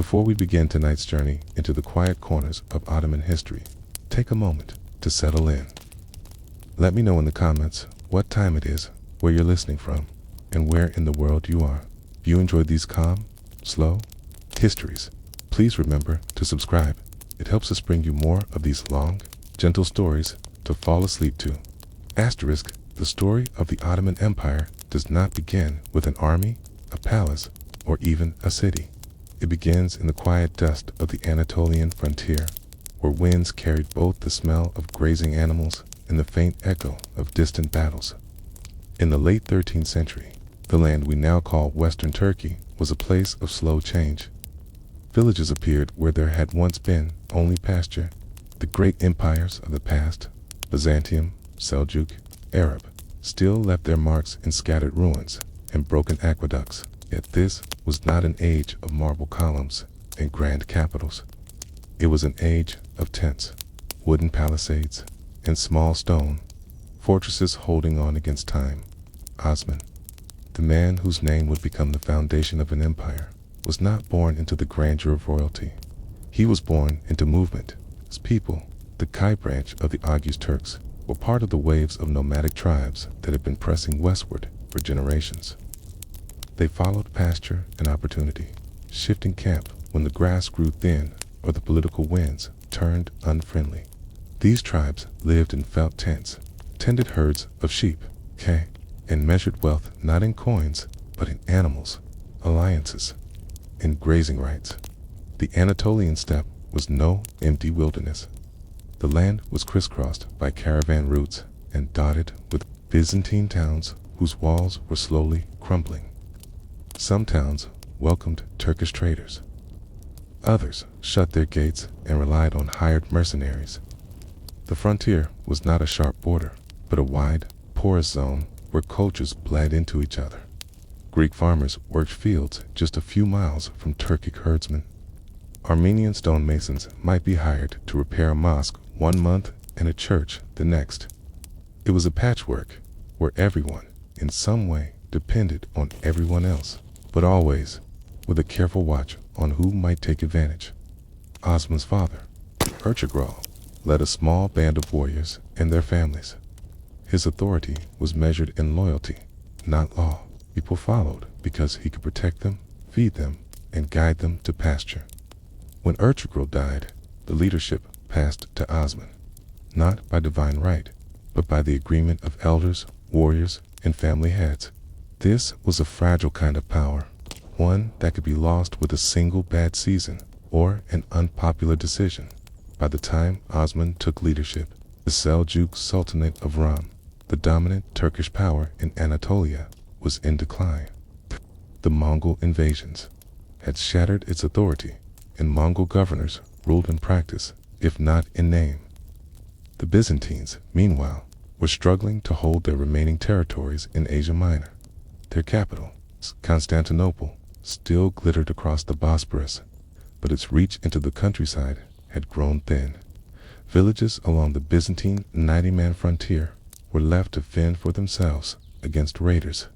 Before we begin tonight's journey into the quiet corners of Ottoman history, take a moment to settle in. Let me know in the comments what time it is, where you're listening from, and where in the world you are. If you enjoyed these calm, slow histories, please remember to subscribe. It helps us bring you more of these long, gentle stories to fall asleep to. Asterisk, the story of the Ottoman Empire does not begin with an army, a palace, or even a city. It begins in the quiet dust of the Anatolian frontier, where winds carried both the smell of grazing animals and the faint echo of distant battles. In the late 13th century, the land we now call Western Turkey was a place of slow change. Villages appeared where there had once been only pasture. The great empires of the past, Byzantium, Seljuk, Arab, still left their marks in scattered ruins and broken aqueducts. Yet this was not an age of marble columns and grand capitals. It was an age of tents, wooden palisades, and small stone fortresses holding on against time. Osman, the man whose name would become the foundation of an empire, was not born into the grandeur of royalty. He was born into movement. His people, the Kai branch of the Oghuz Turks, were part of the waves of nomadic tribes that had been pressing westward for generations. They followed pasture and opportunity, shifting camp when the grass grew thin or the political winds turned unfriendly. These tribes lived in felt tents, tended herds of sheep, and measured wealth not in coins, but in animals, alliances, and grazing rights. The Anatolian steppe was no empty wilderness. The land was crisscrossed by caravan routes and dotted with Byzantine towns whose walls were slowly crumbling. Some towns welcomed Turkish traders. Others shut their gates and relied on hired mercenaries. The frontier was not a sharp border, but a wide, porous zone where cultures bled into each other. Greek farmers worked fields just a few miles from Turkic herdsmen. Armenian stonemasons might be hired to repair a mosque one month and a church the next. It was a patchwork where everyone, in some way, depended on everyone else, but always with a careful watch on who might take advantage. Osman's father, Ertugrul, led a small band of warriors and their families. His authority was measured in loyalty, not law. People followed because he could protect them, feed them, and guide them to pasture. When Ertugrul died, the leadership passed to Osman, not by divine right, but by the agreement of elders, warriors, and family heads. This was a fragile kind of power, one that could be lost with a single bad season or an unpopular decision. By the time Osman took leadership, the Seljuk Sultanate of Rum, the dominant Turkish power in Anatolia, was in decline. The Mongol invasions had shattered its authority, and Mongol governors ruled in practice, if not in name. The Byzantines, meanwhile, were struggling to hold their remaining territories in Asia Minor. Their capital, Constantinople, still glittered across the Bosporus, but its reach into the countryside had grown thin. Villages along the Byzantine 90-man frontier were left to fend for themselves against raiders,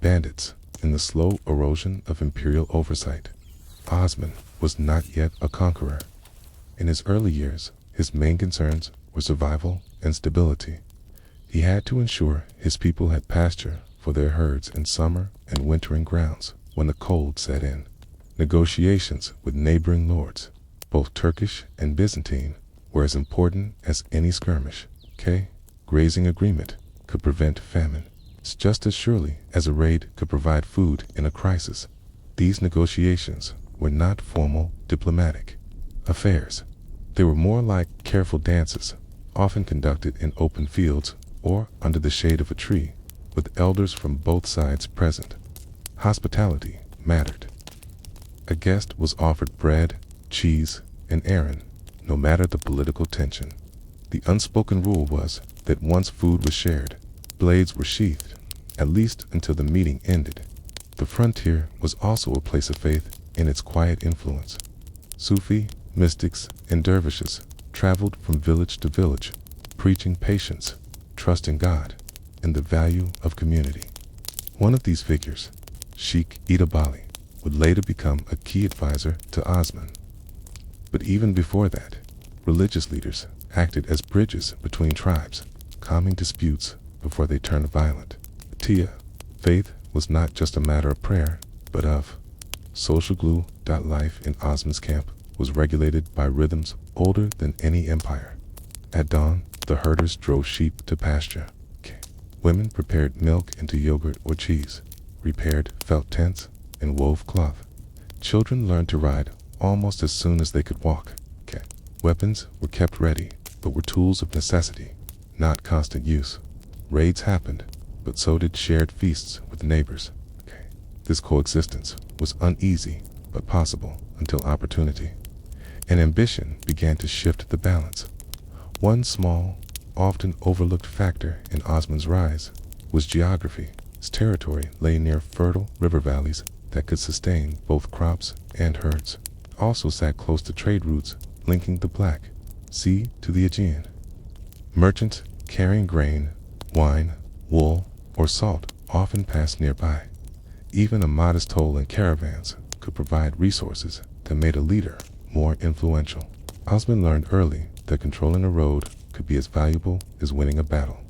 bandits, and the slow erosion of imperial oversight. Osman was not yet a conqueror. In his early years, his main concerns were survival and stability. He had to ensure his people had pasture for their herds in summer and wintering grounds when the cold set in. Negotiations with neighboring lords, both Turkish and Byzantine, were as important as any skirmish. Grazing agreement could prevent famine, just as surely as a raid could provide food in a crisis. These negotiations were not formal diplomatic affairs. They were more like careful dances, often conducted in open fields or under the shade of a tree, with elders from both sides present. Hospitality mattered. A guest was offered bread, cheese, and ayran, no matter the political tension. The unspoken rule was that once food was shared, blades were sheathed, at least until the meeting ended. The frontier was also a place of faith in its quiet influence. Sufi, mystics, and dervishes traveled from village to village, preaching patience, trust in God, and the value of community. One of these figures, Sheikh Idabali, would later become a key advisor to Osman. But even before that, religious leaders acted as bridges between tribes, calming disputes before they turned violent. Tia, faith was not just a matter of prayer, but of social glue. Life in Osman's camp was regulated by rhythms older than any empire. At dawn, the herders drove sheep to pasture. Women prepared milk into yogurt or cheese, repaired felt tents, and wove cloth. Children learned to ride almost as soon as they could walk. Weapons were kept ready, but were tools of necessity, not constant use. Raids happened, but so did shared feasts with neighbors. This coexistence was uneasy, but possible until opportunity and ambition began to shift the balance. One small, often overlooked factor in Osman's rise was geography. His territory lay near fertile river valleys that could sustain both crops and herds. Also sat close to trade routes linking the Black Sea to the Aegean. Merchants carrying grain, wine, wool, or salt often passed nearby. Even a modest toll in caravans could provide resources that made a leader more influential. Osman learned early that controlling a road could be as valuable as winning a battle.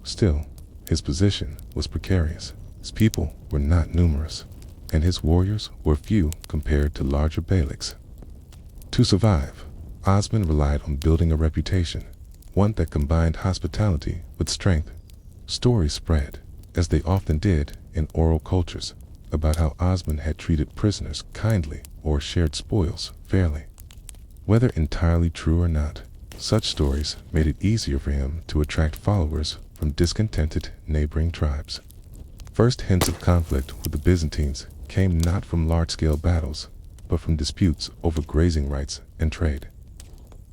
Still, his position was precarious. His people were not numerous, and his warriors were few compared to larger beyliks. To survive, Osman relied on building a reputation, one that combined hospitality with strength. Stories spread, as they often did in oral cultures, about how Osman had treated prisoners kindly or shared spoils fairly. Whether entirely true or not, such stories made it easier for him to attract followers from discontented neighboring tribes. First hints of conflict with the Byzantines came not from large-scale battles, but from disputes over grazing rights and trade.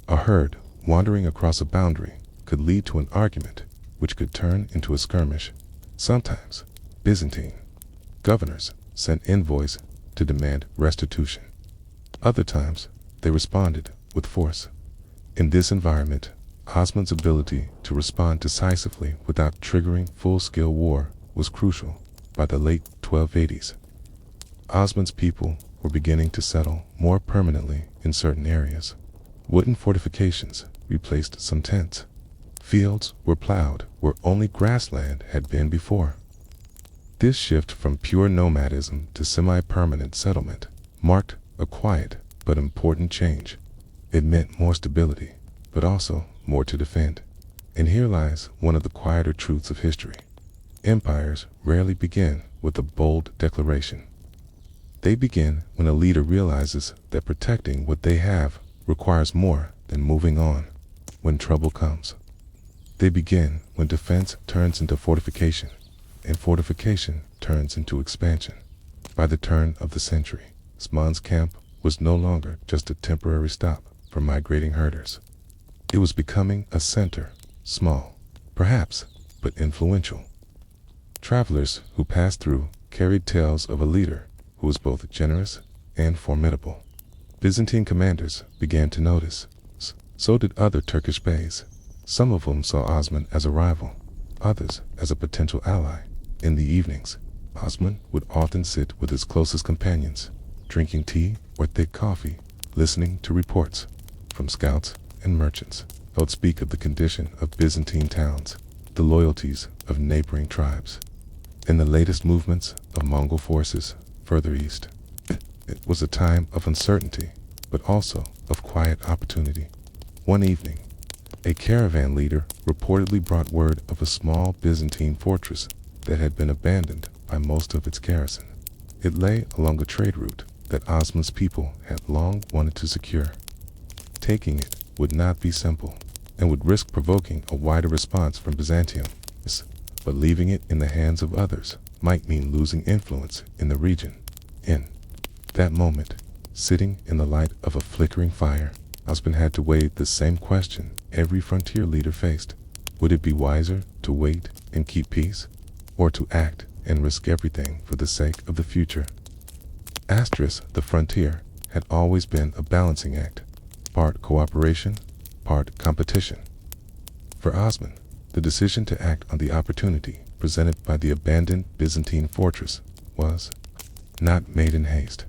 A herd wandering across a boundary could lead to an argument which could turn into a skirmish. Sometimes, Byzantine governors sent envoys to demand restitution. Other times, they responded with force. In this environment, Osman's ability to respond decisively without triggering full-scale war was crucial. By the late 1280s, Osman's people were beginning to settle more permanently in certain areas. Wooden fortifications replaced some tents. Fields were plowed where only grassland had been before. This shift from pure nomadism to semi-permanent settlement marked a quiet but important change. It meant more stability, but also more to defend. And here lies one of the quieter truths of history. Empires rarely begin with a bold declaration. They begin when a leader realizes that protecting what they have requires more than moving on when trouble comes. They begin when defense turns into fortification, and fortification turns into expansion. By the turn of the century, Osman's camp was no longer just a temporary stop for migrating herders. It was becoming a center, small, perhaps, but influential. Travelers who passed through carried tales of a leader who was both generous and formidable. Byzantine commanders began to notice. So did other Turkish beys. Some of whom saw Osman as a rival, others as a potential ally. In the evenings, Osman would often sit with his closest companions, drinking tea or thick coffee, listening to reports from scouts and merchants. He would speak of the condition of Byzantine towns, the loyalties of neighboring tribes, and the latest movements of Mongol forces further east. It was a time of uncertainty, but also of quiet opportunity. One evening, a caravan leader reportedly brought word of a small Byzantine fortress that had been abandoned by most of its garrison. It lay along a trade route that Osman's people had long wanted to secure. Taking it would not be simple, and would risk provoking a wider response from Byzantium, but leaving it in the hands of others might mean losing influence in the region. In that moment, sitting in the light of a flickering fire, Osman had to weigh the same question every frontier leader faced. Would it be wiser to wait and keep peace, or to act and risk everything for the sake of the future? The frontier had always been a balancing act, part cooperation, part competition. For Osman, the decision to act on the opportunity presented by the abandoned Byzantine fortress was not made in haste.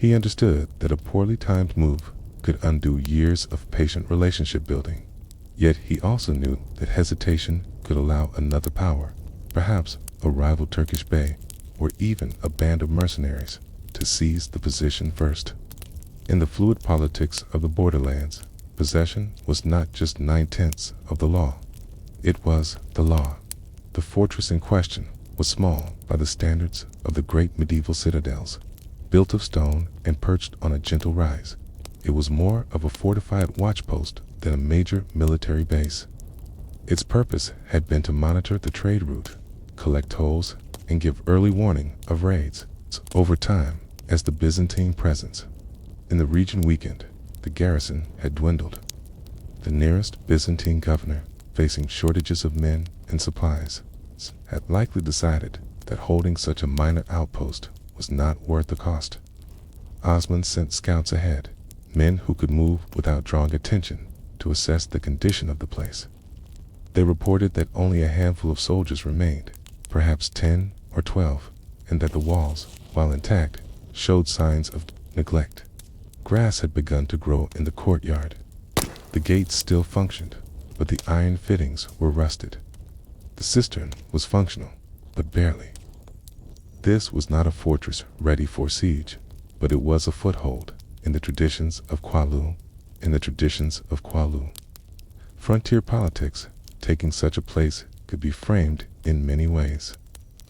He understood that a poorly timed move could undo years of patient relationship building. Yet he also knew that hesitation could allow another power, perhaps a rival Turkish bey, or even a band of mercenaries, to seize the position first. In the fluid politics of the borderlands, possession was not just 9/10 of the law. It was the law. The fortress in question was small by the standards of the great medieval citadels, built of stone and perched on a gentle rise. It was more of a fortified watchpost than a major military base. Its purpose had been to monitor the trade route, collect tolls, and give early warning of raids. Over time, as the Byzantine presence in the region weakened, the garrison had dwindled. The nearest Byzantine governor, facing shortages of men and supplies, had likely decided that holding such a minor outpost was not worth the cost. Osman sent scouts ahead, men who could move without drawing attention, to assess the condition of the place. They reported that only a handful of soldiers remained, perhaps 10 or 12, and that the walls, while intact, showed signs of neglect. Grass had begun to grow in the courtyard. The gates still functioned, but the iron fittings were rusted. The cistern was functional, but barely. This was not a fortress ready for siege, but it was a foothold in the traditions of Kwalu. Frontier politics, taking such a place, could be framed in many ways.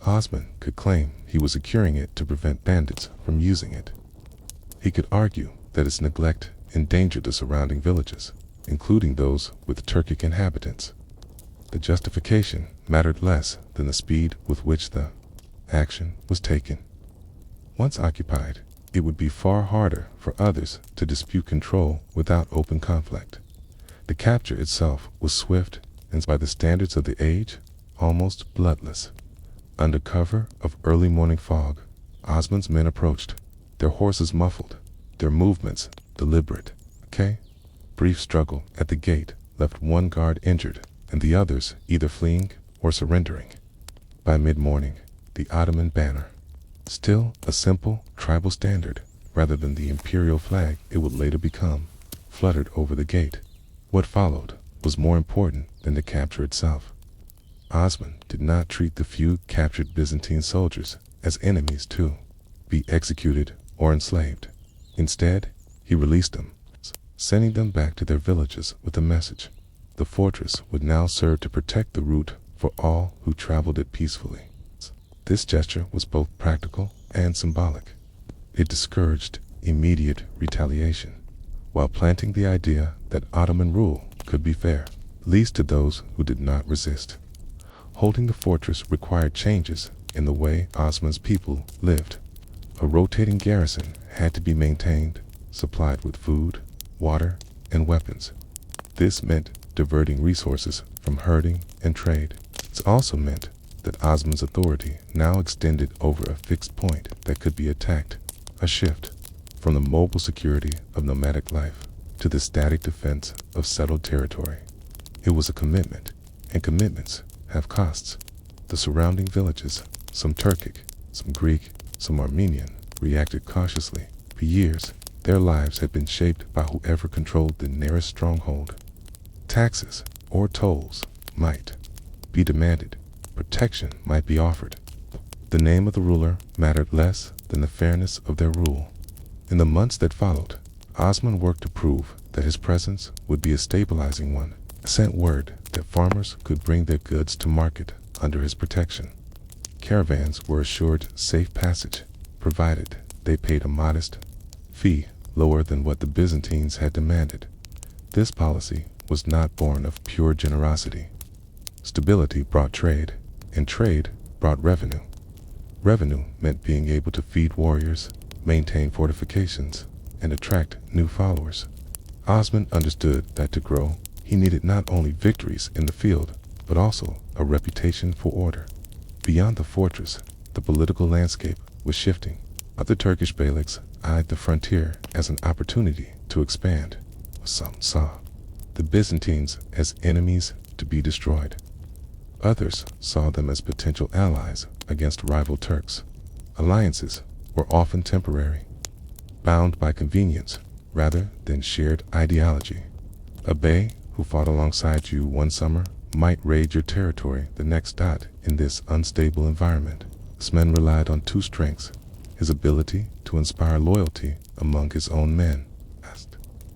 Osman could claim he was securing it to prevent bandits from using it. He could argue that its neglect endangered the surrounding villages, including those with Turkic inhabitants. The justification mattered less than the speed with which the action was taken. Once occupied, it would be far harder for others to dispute control without open conflict. The capture itself was swift and, by the standards of the age, almost bloodless. Under cover of early morning fog, Osman's men approached, their horses muffled, their movements deliberate. Brief struggle at the gate left one guard injured and the others either fleeing or surrendering. By mid-morning, the Ottoman banner, still a simple tribal standard rather than the imperial flag it would later become, fluttered over the gate. What followed was more important than the capture itself. Osman did not treat the few captured Byzantine soldiers as enemies to be executed or enslaved. Instead, he released them, sending them back to their villages with a message. The fortress would now serve to protect the route for all who traveled it peacefully. This gesture was both practical and symbolic. It discouraged immediate retaliation, while planting the idea that Ottoman rule could be fair, at least to those who did not resist. Holding the fortress required changes in the way Osman's people lived. A rotating garrison had to be maintained, supplied with food, water, and weapons. This meant diverting resources from herding and trade. It also meant that Osman's authority now extended over a fixed point that could be attacked, a shift from the mobile security of nomadic life to the static defense of settled territory. It was a commitment, and commitments have costs. The surrounding villages, some Turkic, some Greek, some Armenian, reacted cautiously. For years, their lives had been shaped by whoever controlled the nearest stronghold. Taxes or tolls might be demanded. Protection might be offered. The name of the ruler mattered less than the fairness of their rule. In the months that followed, Osman worked to prove that his presence would be a stabilizing one. Sent word that farmers could bring their goods to market under his protection. Caravans were assured safe passage, provided they paid a modest fee lower than what the Byzantines had demanded. This policy was not born of pure generosity. Stability brought trade, and trade brought revenue. Revenue meant being able to feed warriors, maintain fortifications, and attract new followers. Osman understood that to grow, he needed not only victories in the field, but also a reputation for order. Beyond the fortress, the political landscape was shifting. Other Turkish beyliks eyed the frontier as an opportunity to expand. Some saw the Byzantines as enemies to be destroyed. Others saw them as potential allies against rival Turks. Alliances were often temporary. bound by convenience rather than shared ideology. A bey who fought alongside you one summer might raid your territory the next. In this unstable environment, Osman relied on two strengths: his ability to inspire loyalty among his own men,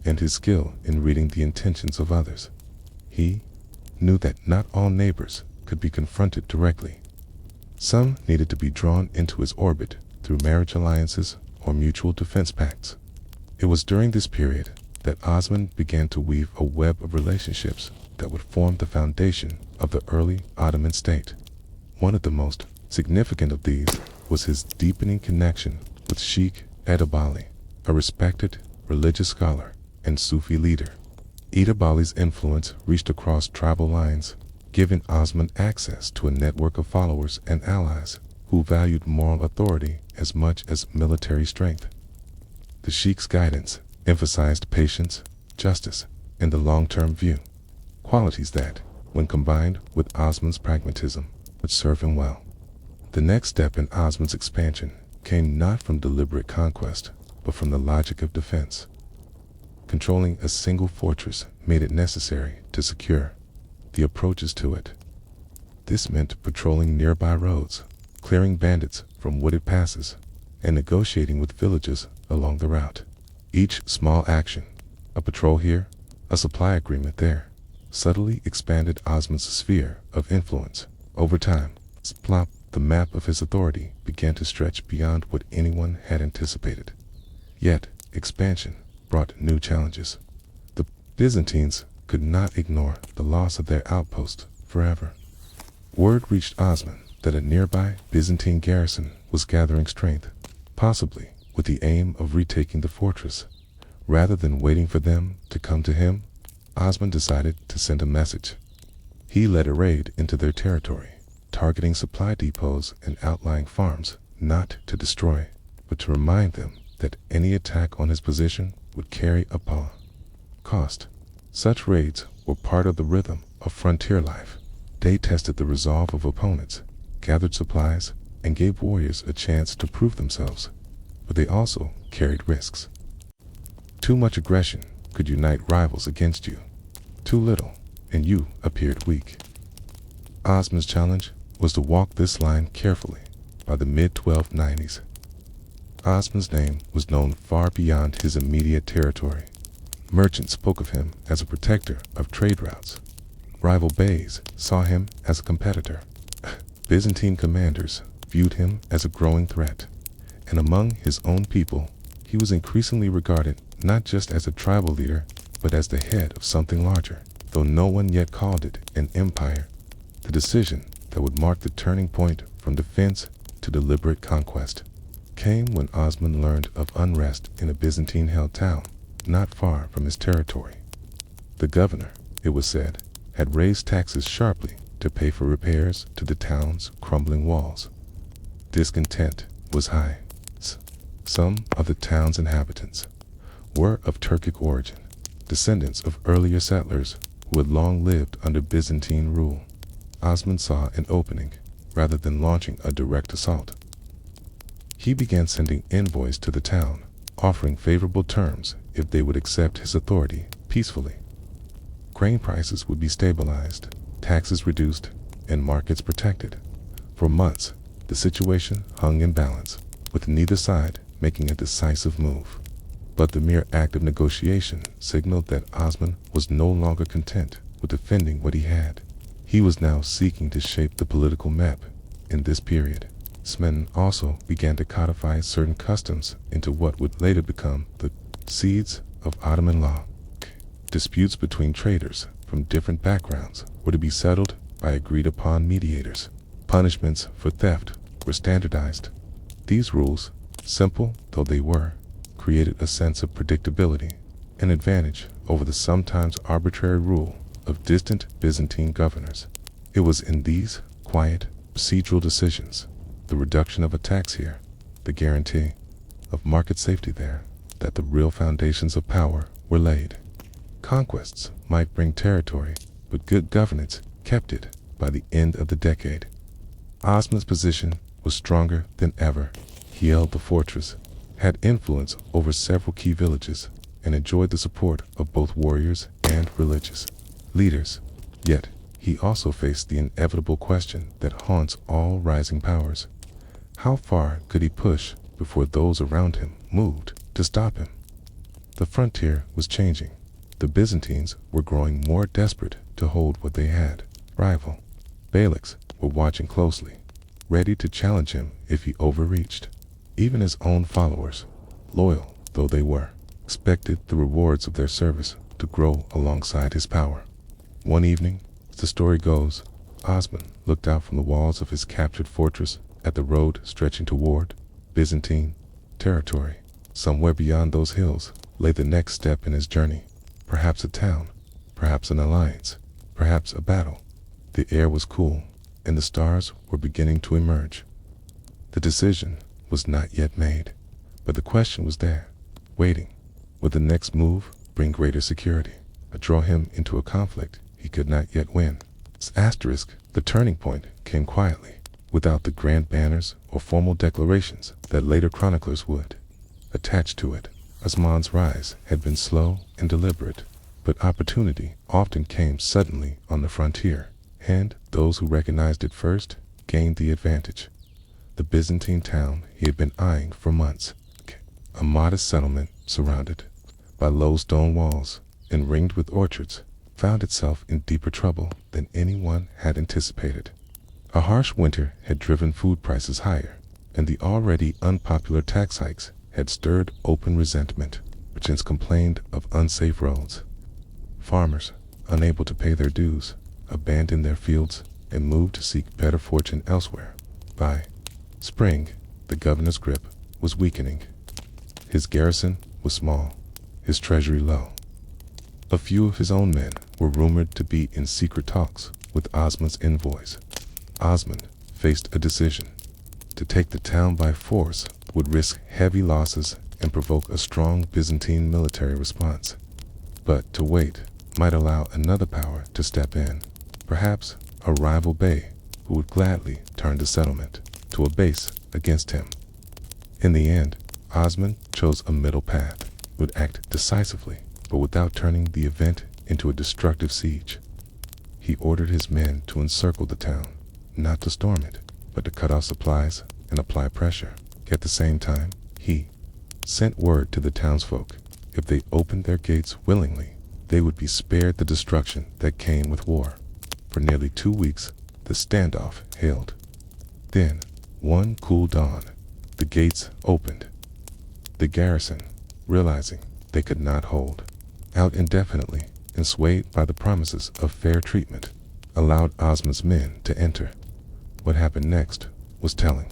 and his skill in reading the intentions of others. He knew that not all neighbors could be confronted directly. Some needed to be drawn into his orbit through marriage alliances or mutual defense pacts. It was during this period that Osman began to weave a web of relationships that would form the foundation of the early Ottoman state. One of the most significant of these was his deepening connection with Sheikh Edebali, a respected religious scholar and Sufi leader. Edebali's influence reached across tribal lines, giving Osman access to a network of followers and allies who valued moral authority as much as military strength. The Sheikh's guidance emphasized patience, justice, and the long-term view, qualities that, when combined with Osman's pragmatism, would serve him well. The next step in Osman's expansion came not from deliberate conquest, but from the logic of defense. Controlling a single fortress made it necessary to secure the approaches to it. This meant patrolling nearby roads, clearing bandits from wooded passes, and negotiating with villages along the route. Each small action, a patrol here, a supply agreement there, subtly expanded Osman's sphere of influence. Over time, the map of his authority began to stretch beyond what anyone had anticipated. Yet, expansion brought new challenges. The Byzantines could not ignore the loss of their outpost forever. Word reached Osman that a nearby Byzantine garrison was gathering strength, possibly with the aim of retaking the fortress. Rather than waiting for them to come to him, Osman decided to send a message. He led a raid into their territory, targeting supply depots and outlying farms, not to destroy, but to remind them that any attack on his position would carry a cost. Such raids were part of the rhythm of frontier life. They tested the resolve of opponents, gathered supplies, and gave warriors a chance to prove themselves, but they also carried risks. Too much aggression could unite rivals against you. Too little, and you appeared weak. Osman's challenge was to walk this line carefully. By the mid-1290s, Osman's name was known far beyond his immediate territory. Merchants spoke of him as a protector of trade routes. Rival beys saw him as a competitor. Byzantine commanders viewed him as a growing threat. And among his own people, he was increasingly regarded not just as a tribal leader, but as the head of something larger, though no one yet called it an empire. The decision that would mark the turning point from defense to deliberate conquest came when Osman learned of unrest in a Byzantine-held town not far from his territory. The governor, it was said, had raised taxes sharply to pay for repairs to the town's crumbling walls. Discontent was high. Some of the town's inhabitants were of Turkic origin, descendants of earlier settlers who had long lived under Byzantine rule. Osman saw an opening rather than launching a direct assault. He began sending envoys to the town, offering favorable terms if they would accept his authority peacefully. Grain prices would be stabilized, taxes reduced, and markets protected. For months, the situation hung in balance, with neither side making a decisive move. But the mere act of negotiation signaled that Osman was no longer content with defending what he had. He was now seeking to shape the political map in this period. Osman also began to codify certain customs into what would later become the seeds of Ottoman law. Disputes between traders from different backgrounds were to be settled by agreed-upon mediators. Punishments for theft were standardized. These rules, simple though they were, created a sense of predictability, an advantage over the sometimes arbitrary rule of distant Byzantine governors. It was in these quiet, procedural decisions, the reduction of a tax here, the guarantee of market safety there, that the real foundations of power were laid. Conquests might bring territory, but good governance kept it by the end of the decade. Osman's position was stronger than ever. He held the fortress, had influence over several key villages, and enjoyed the support of both warriors and religious leaders. Yet, he also faced the inevitable question that haunts all rising powers. How far could he push before those around him moved to stop him? The frontier was changing. The Byzantines were growing more desperate to hold what they had. Rival beyliks were watching closely, ready to challenge him if he overreached. Even his own followers, loyal though they were, expected the rewards of their service to grow alongside his power. One evening, as the story goes, Osman looked out from the walls of his captured fortress at the road stretching toward Byzantine territory. Somewhere beyond those hills lay the next step in his journey. Perhaps a town, perhaps an alliance, perhaps a battle. The air was cool, and the stars were beginning to emerge. The decision was not yet made, but the question was there, waiting. Would the next move bring greater security, or draw him into a conflict he could not yet win? Asterisk, the turning point came quietly, without the grand banners or formal declarations that later chroniclers would attach to it. Osman's rise had been slow and deliberate, but opportunity often came suddenly on the frontier, and those who recognized it first gained the advantage. The Byzantine town he had been eyeing for months, a modest settlement surrounded by low stone walls and ringed with orchards, found itself in deeper trouble than anyone had anticipated. A harsh winter had driven food prices higher, and the already unpopular tax hikes had stirred open resentment. Merchants complained of unsafe roads. Farmers, unable to pay their dues, abandoned their fields and moved to seek better fortune elsewhere. By spring, the governor's grip was weakening. His garrison was small, his treasury low. A few of his own men were rumored to be in secret talks with Osman's envoys. Osman faced a decision. To take the town by force would risk heavy losses and provoke a strong Byzantine military response. But to wait might allow another power to step in, perhaps a rival bey who would gladly turn the settlement to a base against him. In the end, Osman chose a middle path, would act decisively, but without turning the event into a destructive siege. He ordered his men to encircle the town, not to storm it, but to cut off supplies and apply pressure. At the same time, he sent word to the townsfolk. If they opened their gates willingly, they would be spared the destruction that came with war. For nearly 2 weeks, the standoff held. Then, one cool dawn, the gates opened. The garrison, realizing they could not hold out indefinitely and swayed by the promises of fair treatment, allowed Osman's men to enter. What happened next was telling.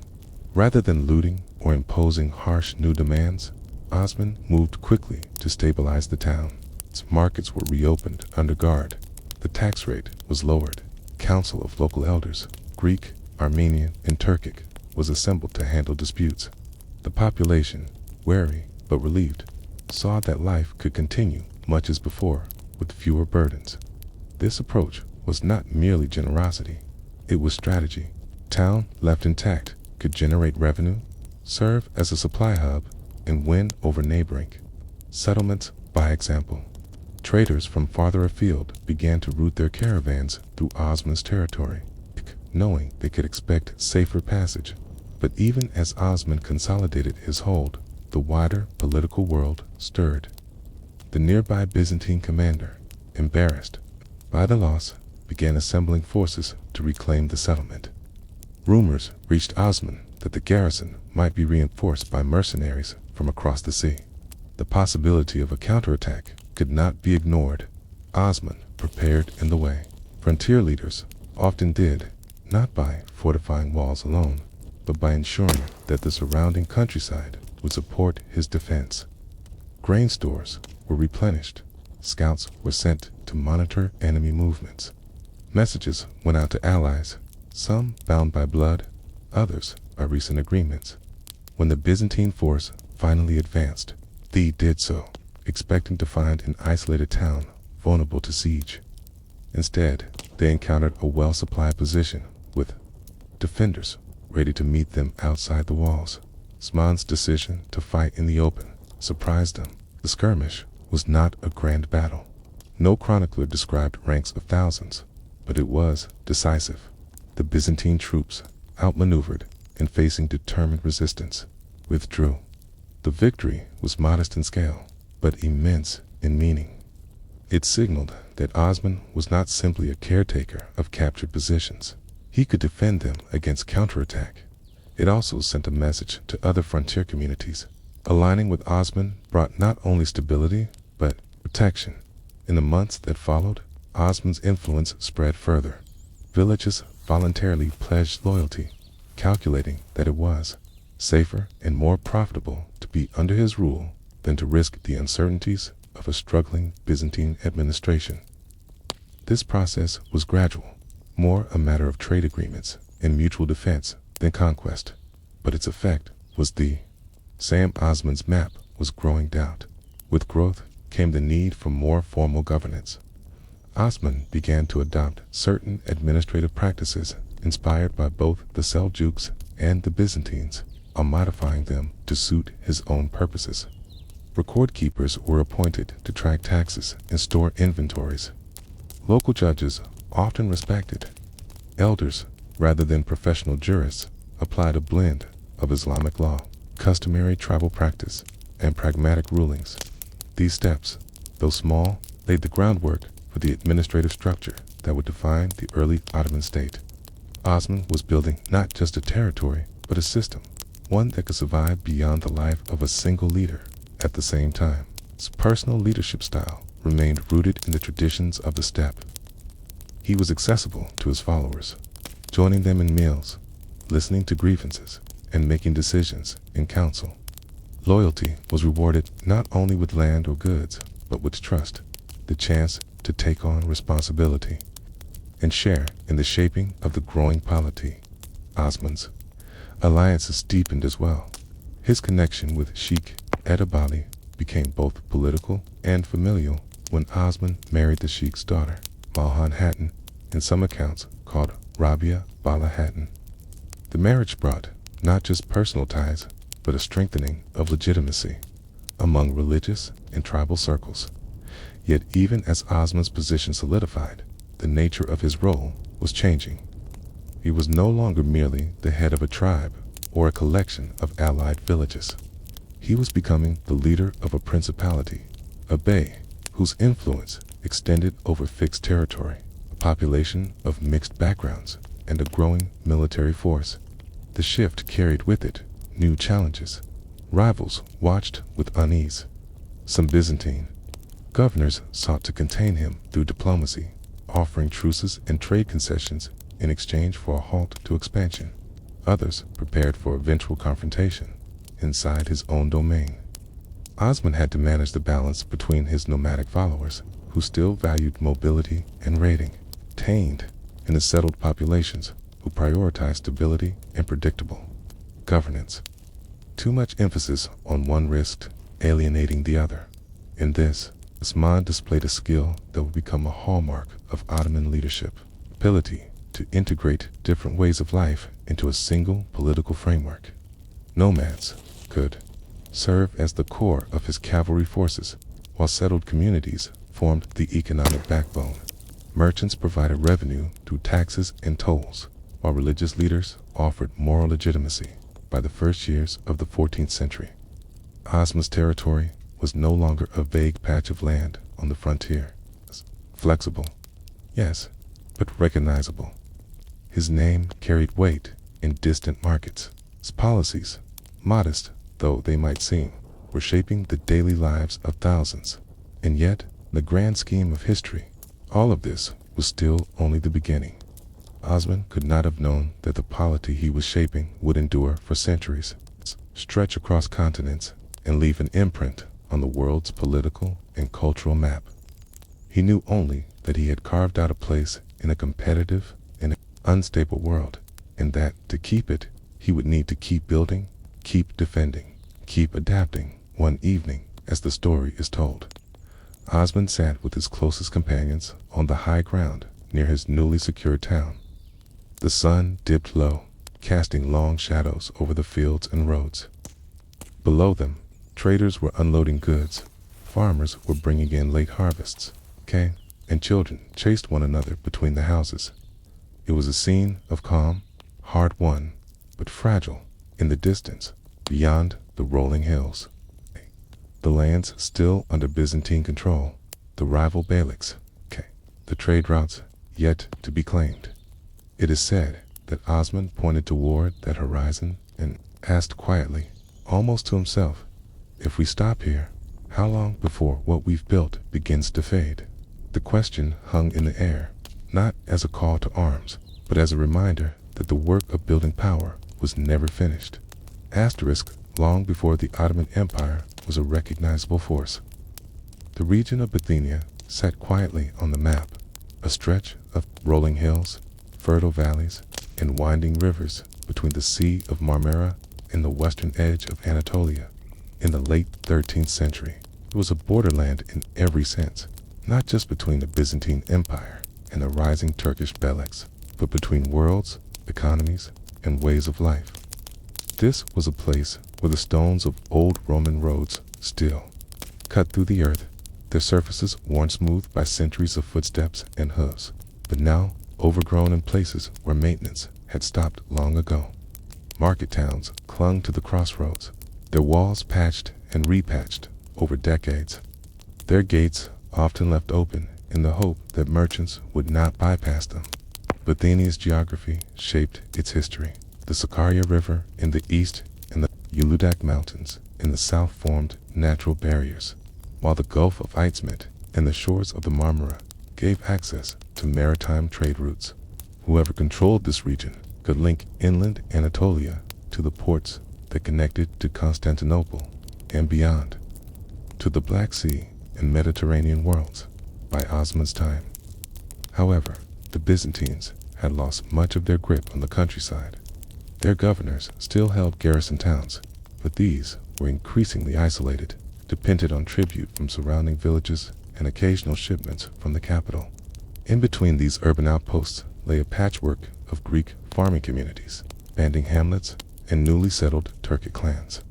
Rather than looting or imposing harsh new demands, Osman moved quickly to stabilize the town. Its markets were reopened under guard. The tax rate was lowered. Council of local elders, Greek, Armenian, and Turkic, was assembled to handle disputes. The population, wary but relieved, saw that life could continue much as before, with fewer burdens. This approach was not merely generosity, it was strategy. Town left intact could generate revenue, serve as a supply hub, and win over neighboring settlements by example. Traders from farther afield began to route their caravans through Osman's territory, knowing they could expect safer passage. But even as Osman consolidated his hold, the wider political world stirred. The nearby Byzantine commander, embarrassed by the loss, began assembling forces to reclaim the settlement. Rumors reached Osman that the garrison might be reinforced by mercenaries from across the sea. The possibility of a counterattack could not be ignored. Osman prepared in the way frontier leaders often did, not by fortifying walls alone, but by ensuring that the surrounding countryside would support his defense. Grain stores were replenished. Scouts were sent to monitor enemy movements. Messages went out to allies, some bound by blood, others by recent agreements. When the Byzantine force finally advanced, they did so, expecting to find an isolated town vulnerable to siege. Instead, they encountered a well-supplied position with defenders ready to meet them outside the walls. Osman's decision to fight in the open surprised them. The skirmish was not a grand battle. No chronicler described ranks of thousands, but it was decisive. The Byzantine troops, outmaneuvered and facing determined resistance, withdrew. The victory was modest in scale, but immense in meaning. It signaled that Osman was not simply a caretaker of captured positions. He could defend them against counterattack. It also sent a message to other frontier communities. Aligning with Osman brought not only stability, but protection. In the months that followed, Osman's influence spread further. Villages voluntarily pledged loyalty, calculating that it was safer and more profitable to be under his rule than to risk the uncertainties of a struggling Byzantine administration. This process was gradual, more a matter of trade agreements and mutual defense than conquest, but its effect was the same. Osman's map was growing doubt. With growth came the need for more formal governance. Osman began to adopt certain administrative practices inspired by both the Seljuks and the Byzantines, while modifying them to suit his own purposes. Record keepers were appointed to track taxes and store inventories. Local judges, often respected elders rather than professional jurists, applied a blend of Islamic law, customary tribal practice, and pragmatic rulings. These steps, though small, laid the groundwork for the administrative structure that would define the early Ottoman state. Osman was building not just a territory, but a system, one that could survive beyond the life of a single leader. At the same time, his personal leadership style remained rooted in the traditions of the steppe. He was accessible to his followers, joining them in meals, listening to grievances, and making decisions in council. Loyalty was rewarded not only with land or goods, but with trust, the chance to take on responsibility and share in the shaping of the growing polity. Osman's alliances deepened as well. His connection with Sheikh Edebali became both political and familial when Osman married the Sheikh's daughter, Malhan Hatun, in some accounts called Rabia Bala Hatun. The marriage brought not just personal ties, but a strengthening of legitimacy among religious and tribal circles. Yet even as Osman's position solidified, the nature of his role was changing. He was no longer merely the head of a tribe or a collection of allied villages. He was becoming the leader of a principality, a bey, whose influence extended over fixed territory, a population of mixed backgrounds, and a growing military force. The shift carried with it new challenges. Rivals watched with unease. Some Byzantine governors sought to contain him through diplomacy, offering truces and trade concessions in exchange for a halt to expansion. Others prepared for eventual confrontation inside his own domain. Osman had to manage the balance between his nomadic followers, who still valued mobility and raiding, tamed, and the settled populations, who prioritized stability and predictable governance. Too much emphasis on one risked alienating the other. In this, Osman displayed a skill that would become a hallmark of Ottoman leadership: ability to integrate different ways of life into a single political framework. Nomads could serve as the core of his cavalry forces, while settled communities formed the economic backbone. Merchants provided revenue through taxes and tolls, while religious leaders offered moral legitimacy. By the first years of the 14th century, Osman's territory was no longer a vague patch of land on the frontier. Flexible, yes, but recognizable. His name carried weight in distant markets. His policies, modest though they might seem, were shaping the daily lives of thousands. And yet, in the grand scheme of history, all of this was still only the beginning. Osman could not have known that the polity he was shaping would endure for centuries, stretch across continents, and leave an imprint on the world's political and cultural map. He knew only that he had carved out a place in a competitive and unstable world, and that to keep it, he would need to keep building, keep defending, keep adapting. One evening, as the story is told, Osman sat with his closest companions on the high ground near his newly secured town. The sun dipped low, casting long shadows over the fields and roads. Below them, traders were unloading goods, farmers were bringing in late harvests, and children chased one another between the houses. It was a scene of calm, hard-won, but fragile. In the distance, beyond the rolling hills, the lands still under Byzantine control, the rival beyliks, the trade routes yet to be claimed. It is said that Osman pointed toward that horizon and asked quietly, almost to himself, if we stop here, how long before what we've built begins to fade? The question hung in the air, not as a call to arms, but as a reminder that the work of building power was never finished. Long before the Ottoman Empire was a recognizable force. The region of Bithynia sat quietly on the map, a stretch of rolling hills, fertile valleys, and winding rivers between the Sea of Marmara and the western edge of Anatolia. In the late 13th century, it was a borderland in every sense, not just between the Byzantine Empire and the rising Turkish beyliks, but between worlds, economies, and ways of life. This was a place where the stones of old Roman roads still cut through the earth, their surfaces worn smooth by centuries of footsteps and hooves, but now overgrown in places where maintenance had stopped long ago. Market towns clung to the crossroads, their walls patched and repatched over decades, their gates often left open in the hope that merchants would not bypass them. Bithynia's geography shaped its history. The Sakarya River in the east and the Uludak Mountains in the south formed natural barriers, while the Gulf of Aitsmit and the shores of the Marmara gave access to maritime trade routes. Whoever controlled this region could link inland Anatolia to the ports that connected to Constantinople and beyond, to the Black Sea and Mediterranean worlds by Osman's time. However, the Byzantines had lost much of their grip on the countryside. Their governors still held garrison towns, but these were increasingly isolated, dependent on tribute from surrounding villages and occasional shipments from the capital. In between these urban outposts lay a patchwork of Greek farming communities, banding hamlets, and newly settled Turkic clans.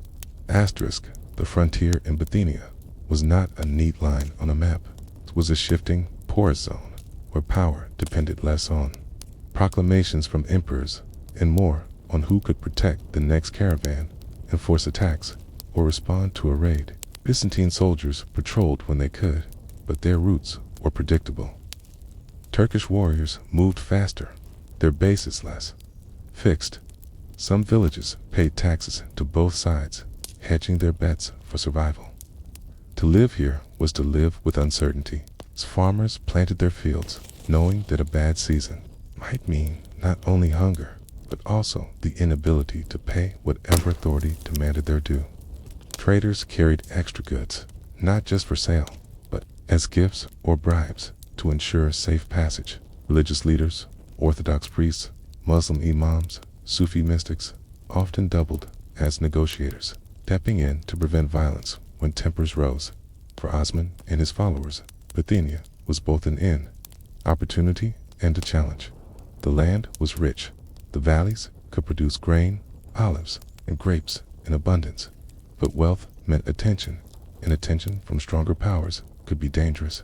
The frontier in Bithynia was not a neat line on a map. It was a shifting, porous zone where power depended less on proclamations from emperors and more on who could protect the next caravan, enforce attacks, or respond to a raid. Byzantine soldiers patrolled when they could, but their routes were predictable. Turkish warriors moved faster, their bases less fixed. Some villages paid taxes to both sides, hedging their bets for survival. To live here was to live with uncertainty, as farmers planted their fields, knowing that a bad season might mean not only hunger, but also the inability to pay whatever authority demanded their due. Traders carried extra goods, not just for sale, but as gifts or bribes to ensure safe passage. Religious leaders, Orthodox priests, Muslim imams, Sufi mystics often doubled as negotiators, stepping in to prevent violence when tempers rose. For Osman and his followers, Bithynia was both an inn, opportunity, and a challenge. The land was rich. The valleys could produce grain, olives, and grapes in abundance, but wealth meant attention, and attention from stronger powers could be dangerous.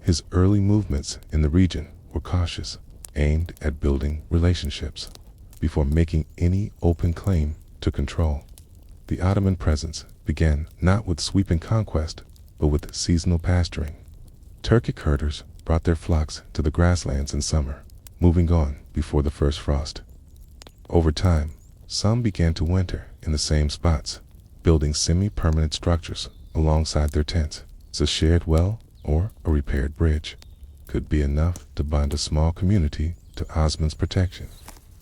His early movements in the region were cautious, aimed at building relationships before making any open claim to control. The Ottoman presence began not with sweeping conquest, but with seasonal pasturing. Turkic herders brought their flocks to the grasslands in summer, moving on before the first frost. Over time, some began to winter in the same spots, building semi-permanent structures alongside their tents. A shared well or a repaired bridge could be enough to bind a small community to Osman's protection.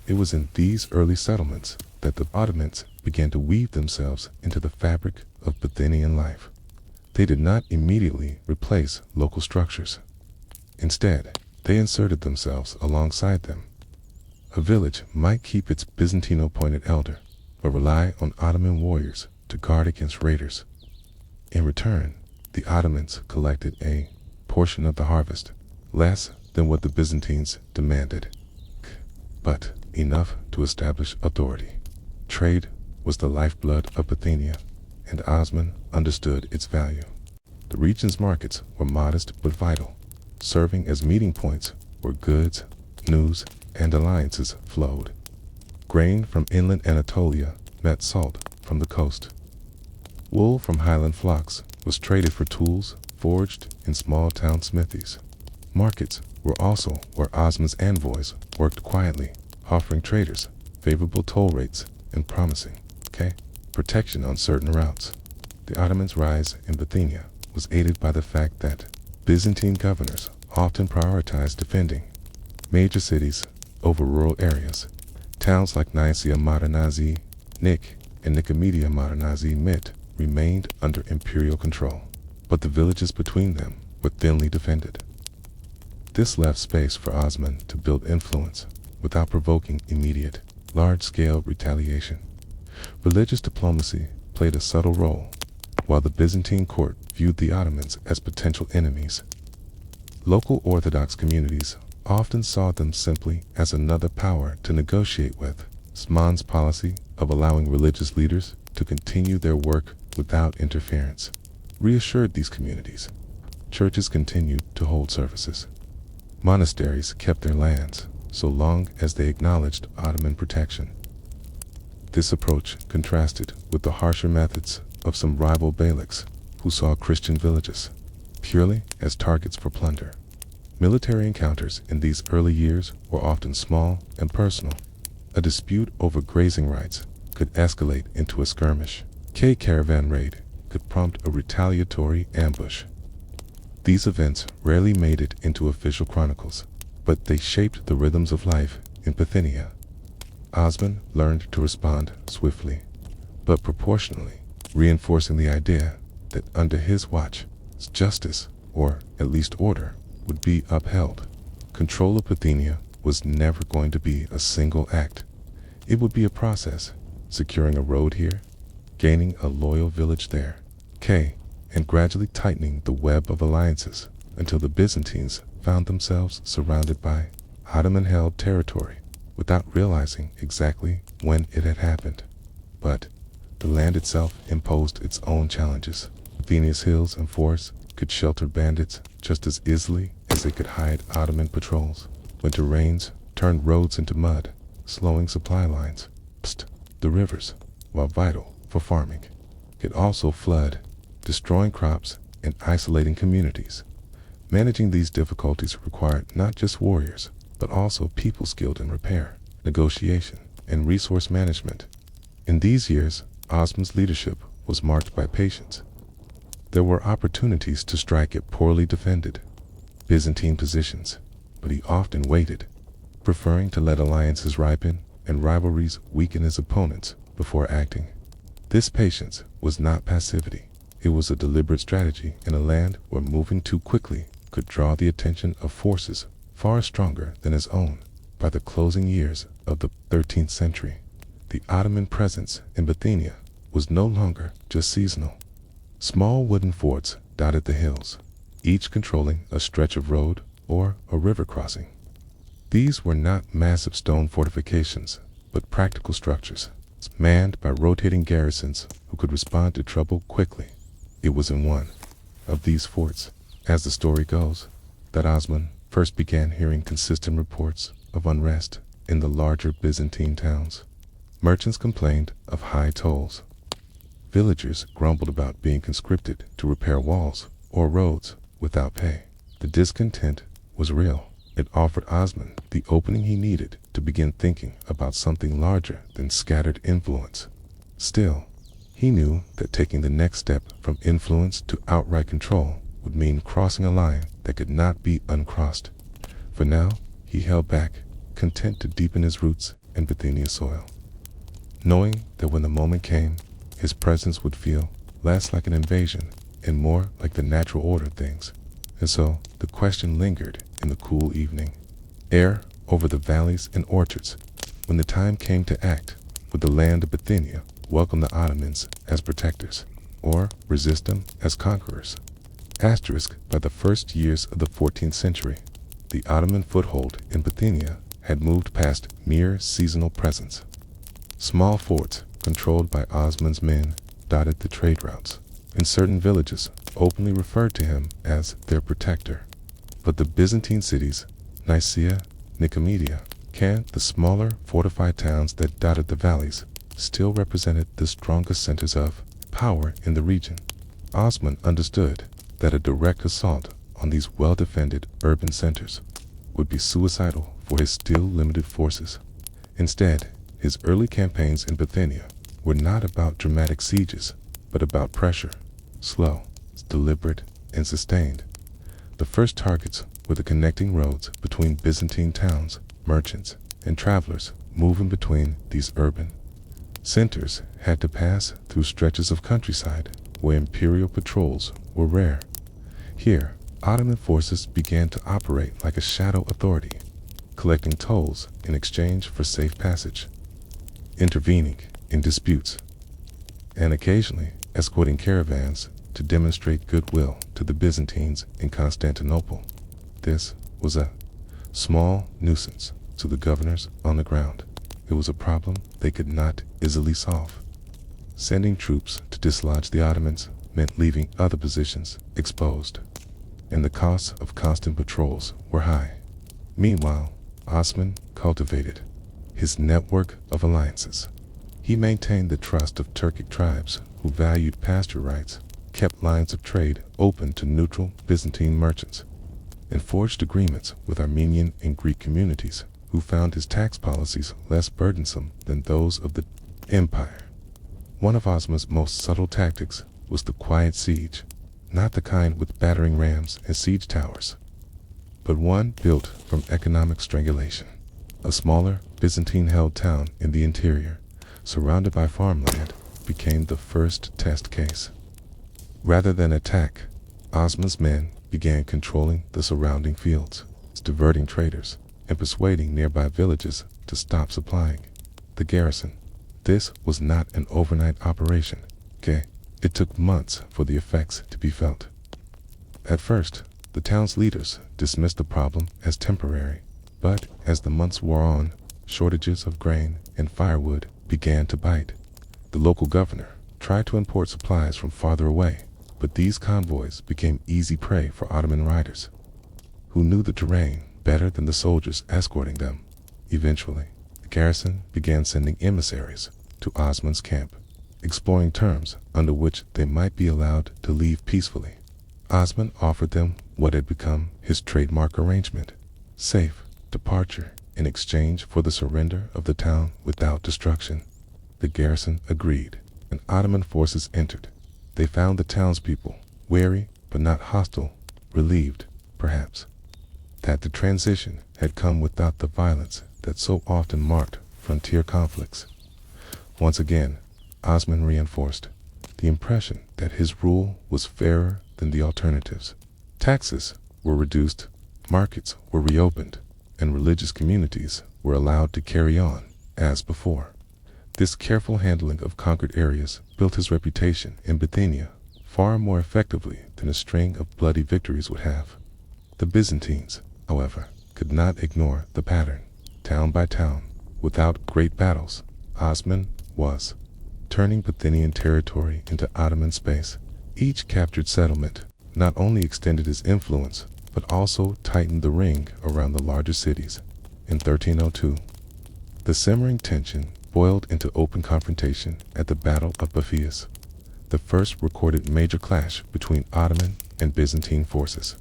It was in these early settlements that the Ottomans began to weave themselves into the fabric of Bithynian life. They did not immediately replace local structures. Instead, they inserted themselves alongside them. A village might keep its Byzantine-appointed elder, but rely on Ottoman warriors to guard against raiders. In return, the Ottomans collected a portion of the harvest, less than what the Byzantines demanded, but enough to establish authority. Trade was the lifeblood of Bithynia. and Osman understood its value. The region's markets were modest but vital, serving as meeting points where goods, news, and alliances flowed. Grain from inland Anatolia met salt from the coast. Wool from highland flocks was traded for tools forged in small-town smithies. Markets were also where Osman's envoys worked quietly, offering traders favorable toll rates and promising protection on certain routes. The Ottomans' rise in Bithynia was aided by the fact that Byzantine governors often prioritized defending major cities over rural areas. Towns like Nicaea Modernazi, Nik, and Nicomedia Modernazi Mit remained under imperial control, but the villages between them were thinly defended. This left space for Osman to build influence without provoking immediate, large-scale retaliation. Religious diplomacy played a subtle role, while the Byzantine court viewed the Ottomans as potential enemies. Local Orthodox communities often saw them simply as another power to negotiate with. Osman's policy of allowing religious leaders to continue their work without interference reassured these communities. Churches continued to hold services. Monasteries kept their lands so long as they acknowledged Ottoman protection. This approach contrasted with the harsher methods of some rival beyliks who saw Christian villages purely as targets for plunder. Military encounters in these early years were often small and personal. A dispute over grazing rights could escalate into a skirmish. A caravan raid could prompt a retaliatory ambush. These events rarely made it into official chronicles, but they shaped the rhythms of life in Bithynia. Osman learned to respond swiftly, but proportionally, reinforcing the idea that under his watch, justice, or at least order, would be upheld. Control of Bithynia was never going to be a single act. It would be a process, securing a road here, gaining a loyal village there, and gradually tightening the web of alliances until the Byzantines found themselves surrounded by Ottoman-held territory without realizing exactly when it had happened. But the land itself imposed its own challenges. Bithynia's hills and forests could shelter bandits just as easily as they could hide Ottoman patrols. Winter rains turned roads into mud, slowing supply lines. The rivers, while vital for farming, could also flood, destroying crops and isolating communities. Managing these difficulties required not just warriors, but also people skilled in repair, negotiation, and resource management. In these years, Osman's leadership was marked by patience. There were opportunities to strike at poorly defended Byzantine positions, but he often waited, preferring to let alliances ripen and rivalries weaken his opponents before acting. This patience was not passivity. It was a deliberate strategy in a land where moving too quickly could draw the attention of forces far stronger than his own. By the closing years of the 13th century, the Ottoman presence in Bithynia was no longer just seasonal. Small wooden forts dotted the hills, each controlling a stretch of road or a river crossing. These were not massive stone fortifications, but practical structures, manned by rotating garrisons who could respond to trouble quickly. It was in one of these forts, as the story goes, that Osman first began hearing consistent reports of unrest in the larger Byzantine towns. Merchants complained of high tolls. Villagers grumbled about being conscripted to repair walls or roads without pay. The discontent was real. It offered Osman the opening he needed to begin thinking about something larger than scattered influence. Still, he knew that taking the next step from influence to outright control would mean crossing a line that could not be uncrossed. For now, he held back, content to deepen his roots in Bithynia soil, knowing that when the moment came, his presence would feel less like an invasion and more like the natural order of things. And so, the question lingered in the cool evening air over the valleys and orchards. When the time came to act, would the land of Bithynia welcome the Ottomans as protectors, or resist them as conquerors? By the first years of the 14th century, the Ottoman foothold in Bithynia had moved past mere seasonal presence. Small forts, controlled by Osman's men, dotted the trade routes, and certain villages openly referred to him as their protector. But the Byzantine cities, Nicaea, Nicomedia, and the smaller fortified towns that dotted the valleys, still represented the strongest centers of power in the region. Osman understood that a direct assault on these well-defended urban centers would be suicidal for his still limited forces. Instead, his early campaigns in Bithynia were not about dramatic sieges, but about pressure, slow, deliberate, and sustained. The first targets were the connecting roads between Byzantine towns, merchants, and travelers moving between these urban centers had to pass through stretches of countryside where imperial patrols were rare. Here, Ottoman forces began to operate like a shadow authority, collecting tolls in exchange for safe passage, intervening in disputes, and occasionally escorting caravans to demonstrate goodwill to the Byzantines in Constantinople. This was a small nuisance to the governors on the ground. It was a problem they could not easily solve. Sending troops to dislodge the Ottomans meant leaving other positions exposed, and the costs of constant patrols were high. Meanwhile, Osman cultivated his network of alliances. He maintained the trust of Turkic tribes who valued pasture rights, kept lines of trade open to neutral Byzantine merchants, and forged agreements with Armenian and Greek communities who found his tax policies less burdensome than those of the empire. One of Osman's most subtle tactics was the quiet siege, not the kind with battering rams and siege towers, but one built from economic strangulation. A smaller Byzantine-held town in the interior, surrounded by farmland, became the first test case. Rather than attack, Osman's men began controlling the surrounding fields, diverting traders, and persuading nearby villages to stop supplying the garrison. This was not an overnight operation, okay? It took months for the effects to be felt. At first, the town's leaders dismissed the problem as temporary, but as the months wore on, shortages of grain and firewood began to bite. The local governor tried to import supplies from farther away, but these convoys became easy prey for Ottoman riders, who knew the terrain better than the soldiers escorting them. Eventually, the garrison began sending emissaries to Osman's camp, exploring terms under which they might be allowed to leave peacefully. Osman offered them what had become his trademark arrangement: safe departure in exchange for the surrender of the town without destruction. The garrison agreed, and Ottoman forces entered. They found the townspeople wary but not hostile, relieved, perhaps, that the transition had come without the violence that so often marked frontier conflicts. Once again, Osman reinforced the impression that his rule was fairer than the alternatives. Taxes were reduced, markets were reopened, and religious communities were allowed to carry on as before. This careful handling of conquered areas built his reputation in Bithynia far more effectively than a string of bloody victories would have. The Byzantines, however, could not ignore the pattern. Town by town, without great battles, Osman was turning Bithynian territory into Ottoman space. Each captured settlement not only extended his influence, but also tightened the ring around the larger cities. In 1302, the simmering tension boiled into open confrontation at the Battle of Baphias, the first recorded major clash between Ottoman and Byzantine forces.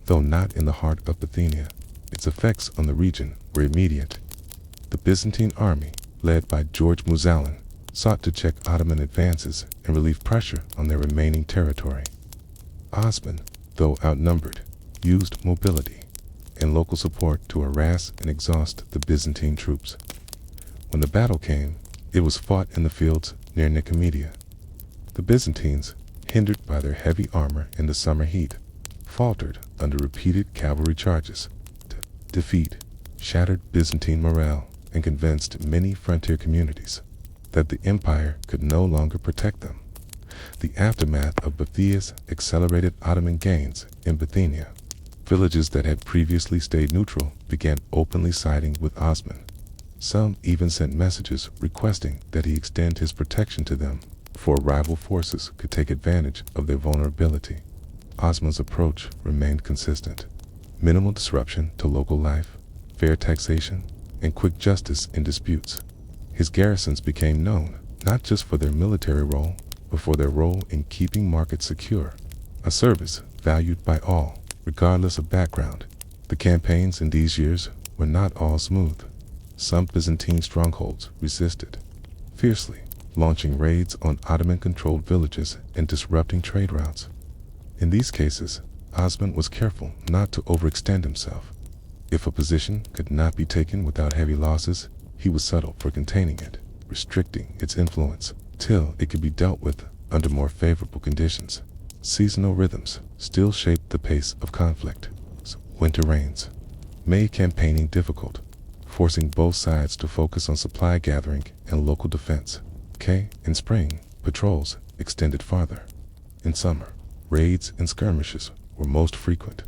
Though not in the heart of Bithynia, its effects on the region were immediate. The Byzantine army, led by George Muzalan, sought to check Ottoman advances and relieve pressure on their remaining territory. Osman, though outnumbered, used mobility and local support to harass and exhaust the Byzantine troops. When the battle came, it was fought in the fields near Nicomedia. The Byzantines, hindered by their heavy armor in the summer heat, faltered under repeated cavalry charges. Defeat shattered Byzantine morale and convinced many frontier communities that the empire could no longer protect them. The aftermath of Baphias accelerated Ottoman gains in Bithynia. Villages that had previously stayed neutral began openly siding with Osman. Some even sent messages requesting that he extend his protection to them. before rival forces could take advantage of their vulnerability. Osman's approach remained consistent. Minimal disruption to local life, fair taxation, and quick justice in disputes. His garrisons became known not just for their military role, but for their role in keeping markets secure, a service valued by all, regardless of background. The campaigns in these years were not all smooth. Some Byzantine strongholds resisted fiercely, launching raids on Ottoman-controlled villages and disrupting trade routes. In these cases, Osman was careful not to overextend himself. If a position could not be taken without heavy losses, he was subtle for containing it, restricting its influence till it could be dealt with under more favorable conditions. Seasonal rhythms still shaped the pace of conflict. Winter rains made campaigning difficult, forcing both sides to focus on supply gathering and local defense. In spring, patrols extended farther. In summer, raids and skirmishes were most frequent.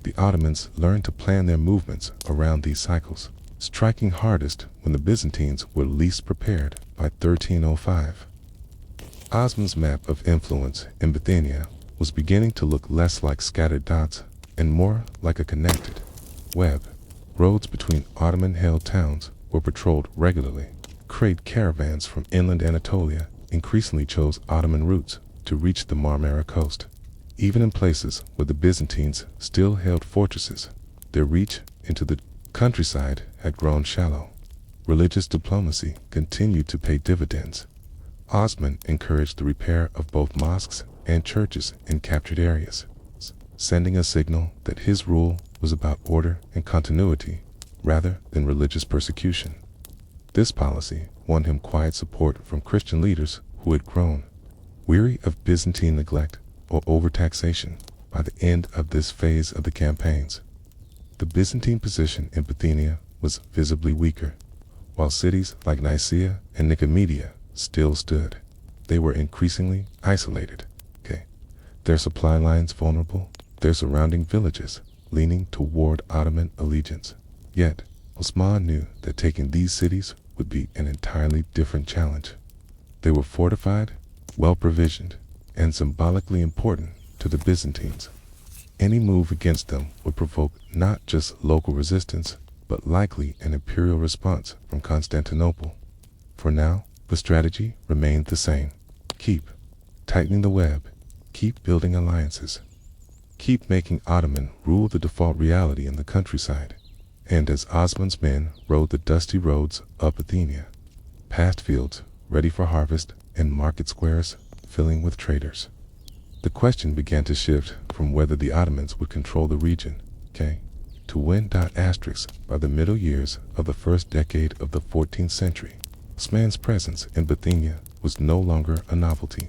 The Ottomans learned to plan their movements around these cycles, striking hardest when the Byzantines were least prepared by 1305. Osman's map of influence in Bithynia was beginning to look less like scattered dots and more like a connected web. Roads between Ottoman-held towns were patrolled regularly. Trade caravans from inland Anatolia increasingly chose Ottoman routes to reach the Marmara coast. Even in places where the Byzantines still held fortresses, their reach into the countryside had grown shallow. Religious diplomacy continued to pay dividends. Osman encouraged the repair of both mosques and churches in captured areas, sending a signal that his rule was about order and continuity rather than religious persecution. This policy won him quiet support from Christian leaders who had grown weary of Byzantine neglect or overtaxation by the end of this phase of the campaigns. The Byzantine position in Bithynia was visibly weaker, while cities like Nicaea and Nicomedia still stood. They were increasingly isolated, their supply lines vulnerable, their surrounding villages leaning toward Ottoman allegiance. Yet, Osman knew that taking these cities would be an entirely different challenge. They were fortified, well-provisioned, and symbolically important to the Byzantines. Any move against them would provoke not just local resistance, but likely an imperial response from Constantinople. For now, the strategy remained the same. Keep tightening the web, keep building alliances, keep making Ottoman rule the default reality in the countryside. And as Osman's men rode the dusty roads of Bithynia, past fields ready for harvest and market squares filling with traders, the question began to shift from whether the Ottomans would control the region, to when. By the middle years of the first decade of the 14th century, Osman's presence in Bithynia was no longer a novelty.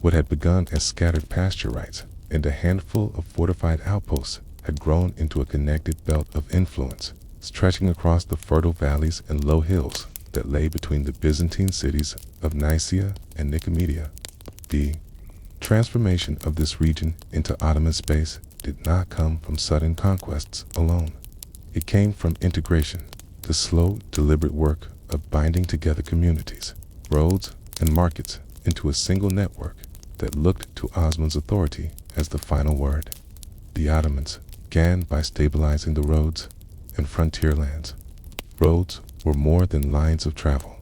What had begun as scattered pasture rights and a handful of fortified outposts had grown into a connected belt of influence, stretching across the fertile valleys and low hills that lay between the Byzantine cities of Nicaea and Nicomedia. The transformation of this region into Ottoman space did not come from sudden conquests alone. It came from integration, the slow, deliberate work of binding together communities, roads, and markets into a single network that looked to Osman's authority as the final word. The Ottomans began by stabilizing the roads and frontier lands. Roads were more than lines of travel,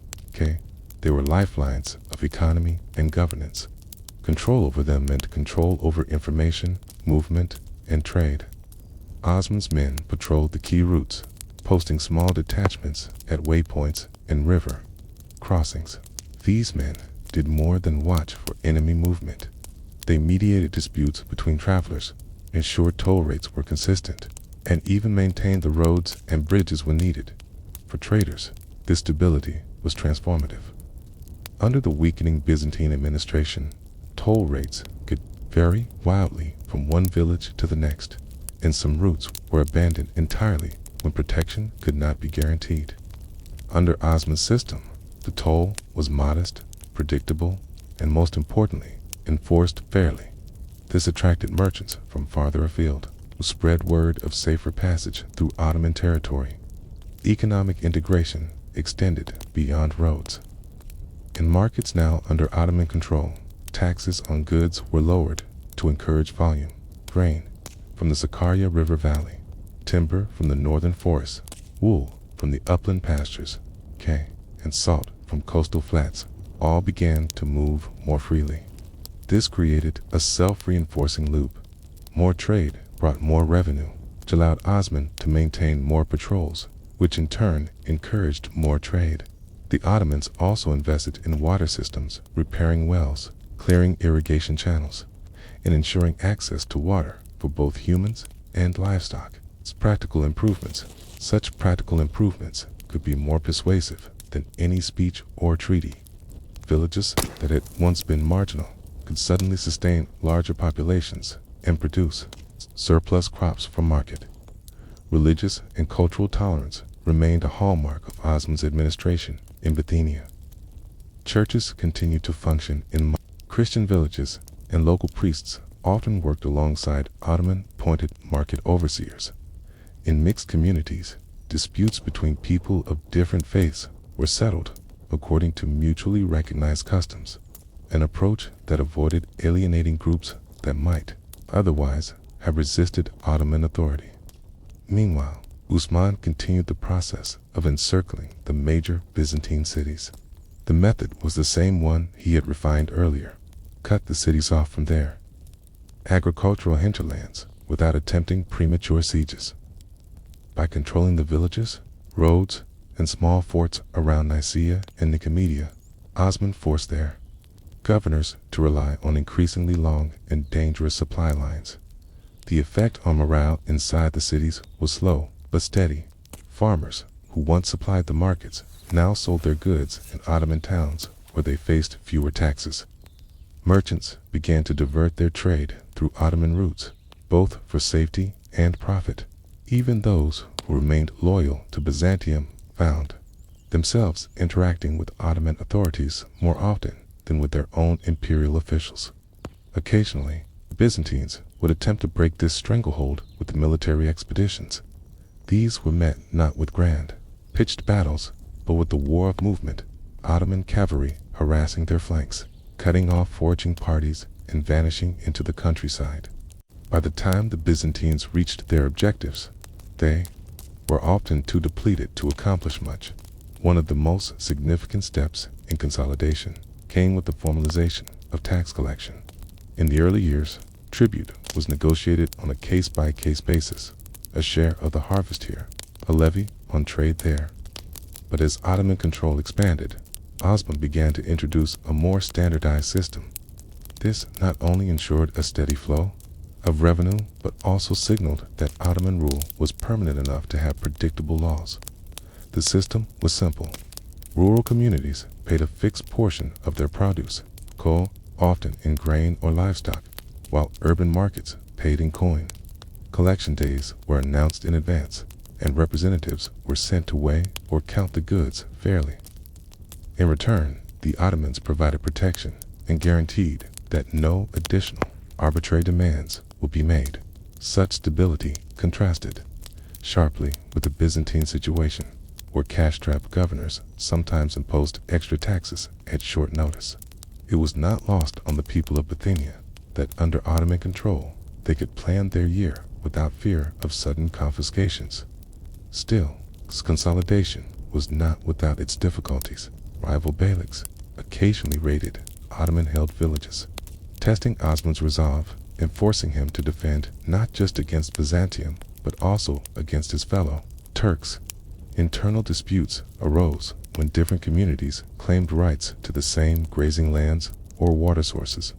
They were lifelines of economy and governance. Control over them meant control over information, movement, and trade. Osman's men patrolled the key routes, posting small detachments at waypoints and river crossings. These men did more than watch for enemy movement. They mediated disputes between travelers, ensured toll rates were consistent, and even maintained the roads and bridges when needed. For traders, this stability was transformative. Under the weakening Byzantine administration, toll rates could vary wildly from one village to the next, and some routes were abandoned entirely when protection could not be guaranteed. Under Osman's system, the toll was modest, predictable, and most importantly, enforced fairly. This attracted merchants from farther afield, who spread word of safer passage through Ottoman territory. Economic integration extended beyond roads. In markets now under Ottoman control, taxes on goods were lowered to encourage volume. Grain from the Sakarya River Valley, timber from the northern forests, wool from the upland pastures, and salt from coastal flats all began to move more freely. This created a self-reinforcing loop. More trade brought more revenue, which allowed Osman to maintain more patrols, which in turn encouraged more trade. The Ottomans also invested in water systems, repairing wells, clearing irrigation channels, and ensuring access to water for both humans and livestock. Such practical improvements could be more persuasive than any speech or treaty. Villages that had once been marginal could suddenly sustain larger populations and produce surplus crops for market. Religious and cultural tolerance remained a hallmark of Osman's administration in Bithynia. Churches continued to function in Christian villages, and local priests often worked alongside Ottoman-appointed market overseers. In mixed communities, disputes between people of different faiths were settled according to mutually recognized customs, an approach that avoided alienating groups that might otherwise have resisted Ottoman authority. Meanwhile, Osman continued the process of encircling the major Byzantine cities. The method was the same one he had refined earlier: cut the cities off from their agricultural hinterlands without attempting premature sieges. By controlling the villages, roads, and small forts around Nicaea and Nicomedia, Osman forced their governors to rely on increasingly long and dangerous supply lines. The effect on morale inside the cities was slow but steady. Farmers, who once supplied the markets, now sold their goods in Ottoman towns where they faced fewer taxes. Merchants began to divert their trade through Ottoman routes, both for safety and profit. Even those who remained loyal to Byzantium found themselves interacting with Ottoman authorities more often than with their own imperial officials. Occasionally, the Byzantines would attempt to break this stranglehold with military expeditions. These were met not with grand, pitched battles, but with the war of movement, Ottoman cavalry harassing their flanks, cutting off foraging parties, and vanishing into the countryside. By the time the Byzantines reached their objectives, they were often too depleted to accomplish much. One of the most significant steps in consolidation came with the formalization of tax collection. In the early years, tribute was negotiated on a case-by-case basis, a share of the harvest here, a levy on trade there. But as Ottoman control expanded, Osman began to introduce a more standardized system. This not only ensured a steady flow of revenue, but also signaled that Ottoman rule was permanent enough to have predictable laws. The system was simple. Rural communities paid a fixed portion of their produce, often in grain or livestock, while urban markets paid in coin. Collection days were announced in advance, and representatives were sent to weigh or count the goods fairly. In return, the Ottomans provided protection and guaranteed that no additional arbitrary demands would be made. Such stability contrasted sharply with the Byzantine situation, where cash-strapped governors sometimes imposed extra taxes at short notice. It was not lost on the people of Bithynia that under Ottoman control, they could plan their year without fear of sudden confiscations. Still, consolidation was not without its difficulties. Rival beyliks occasionally raided Ottoman-held villages, testing Osman's resolve and forcing him to defend not just against Byzantium, but also against his fellow Turks. Internal disputes arose when different communities claimed rights to the same grazing lands or water sources.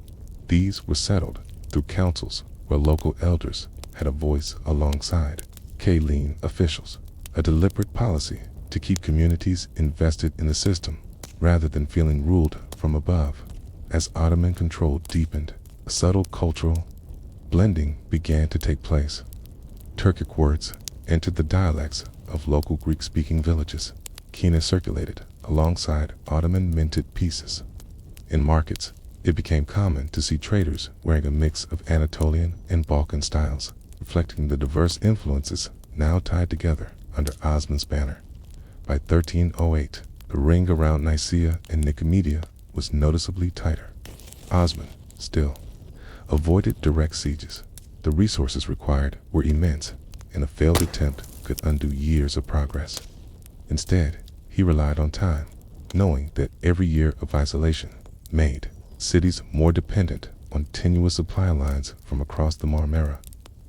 These were settled through councils where local elders had a voice alongside Kaline officials, a deliberate policy to keep communities invested in the system rather than feeling ruled from above. As Ottoman control deepened, a subtle cultural blending began to take place. Turkic words entered the dialects of local Greek-speaking villages. Kina circulated alongside Ottoman minted pieces. In markets, it became common to see traders wearing a mix of Anatolian and Balkan styles, reflecting the diverse influences now tied together under Osman's banner. By 1308, The ring around Nicaea and Nicomedia was noticeably tighter. Osman, still, avoided direct sieges. The resources required were immense, and a failed attempt could undo years of progress. Instead, he relied on time, knowing that every year of isolation made cities more dependent on tenuous supply lines from across the Marmara.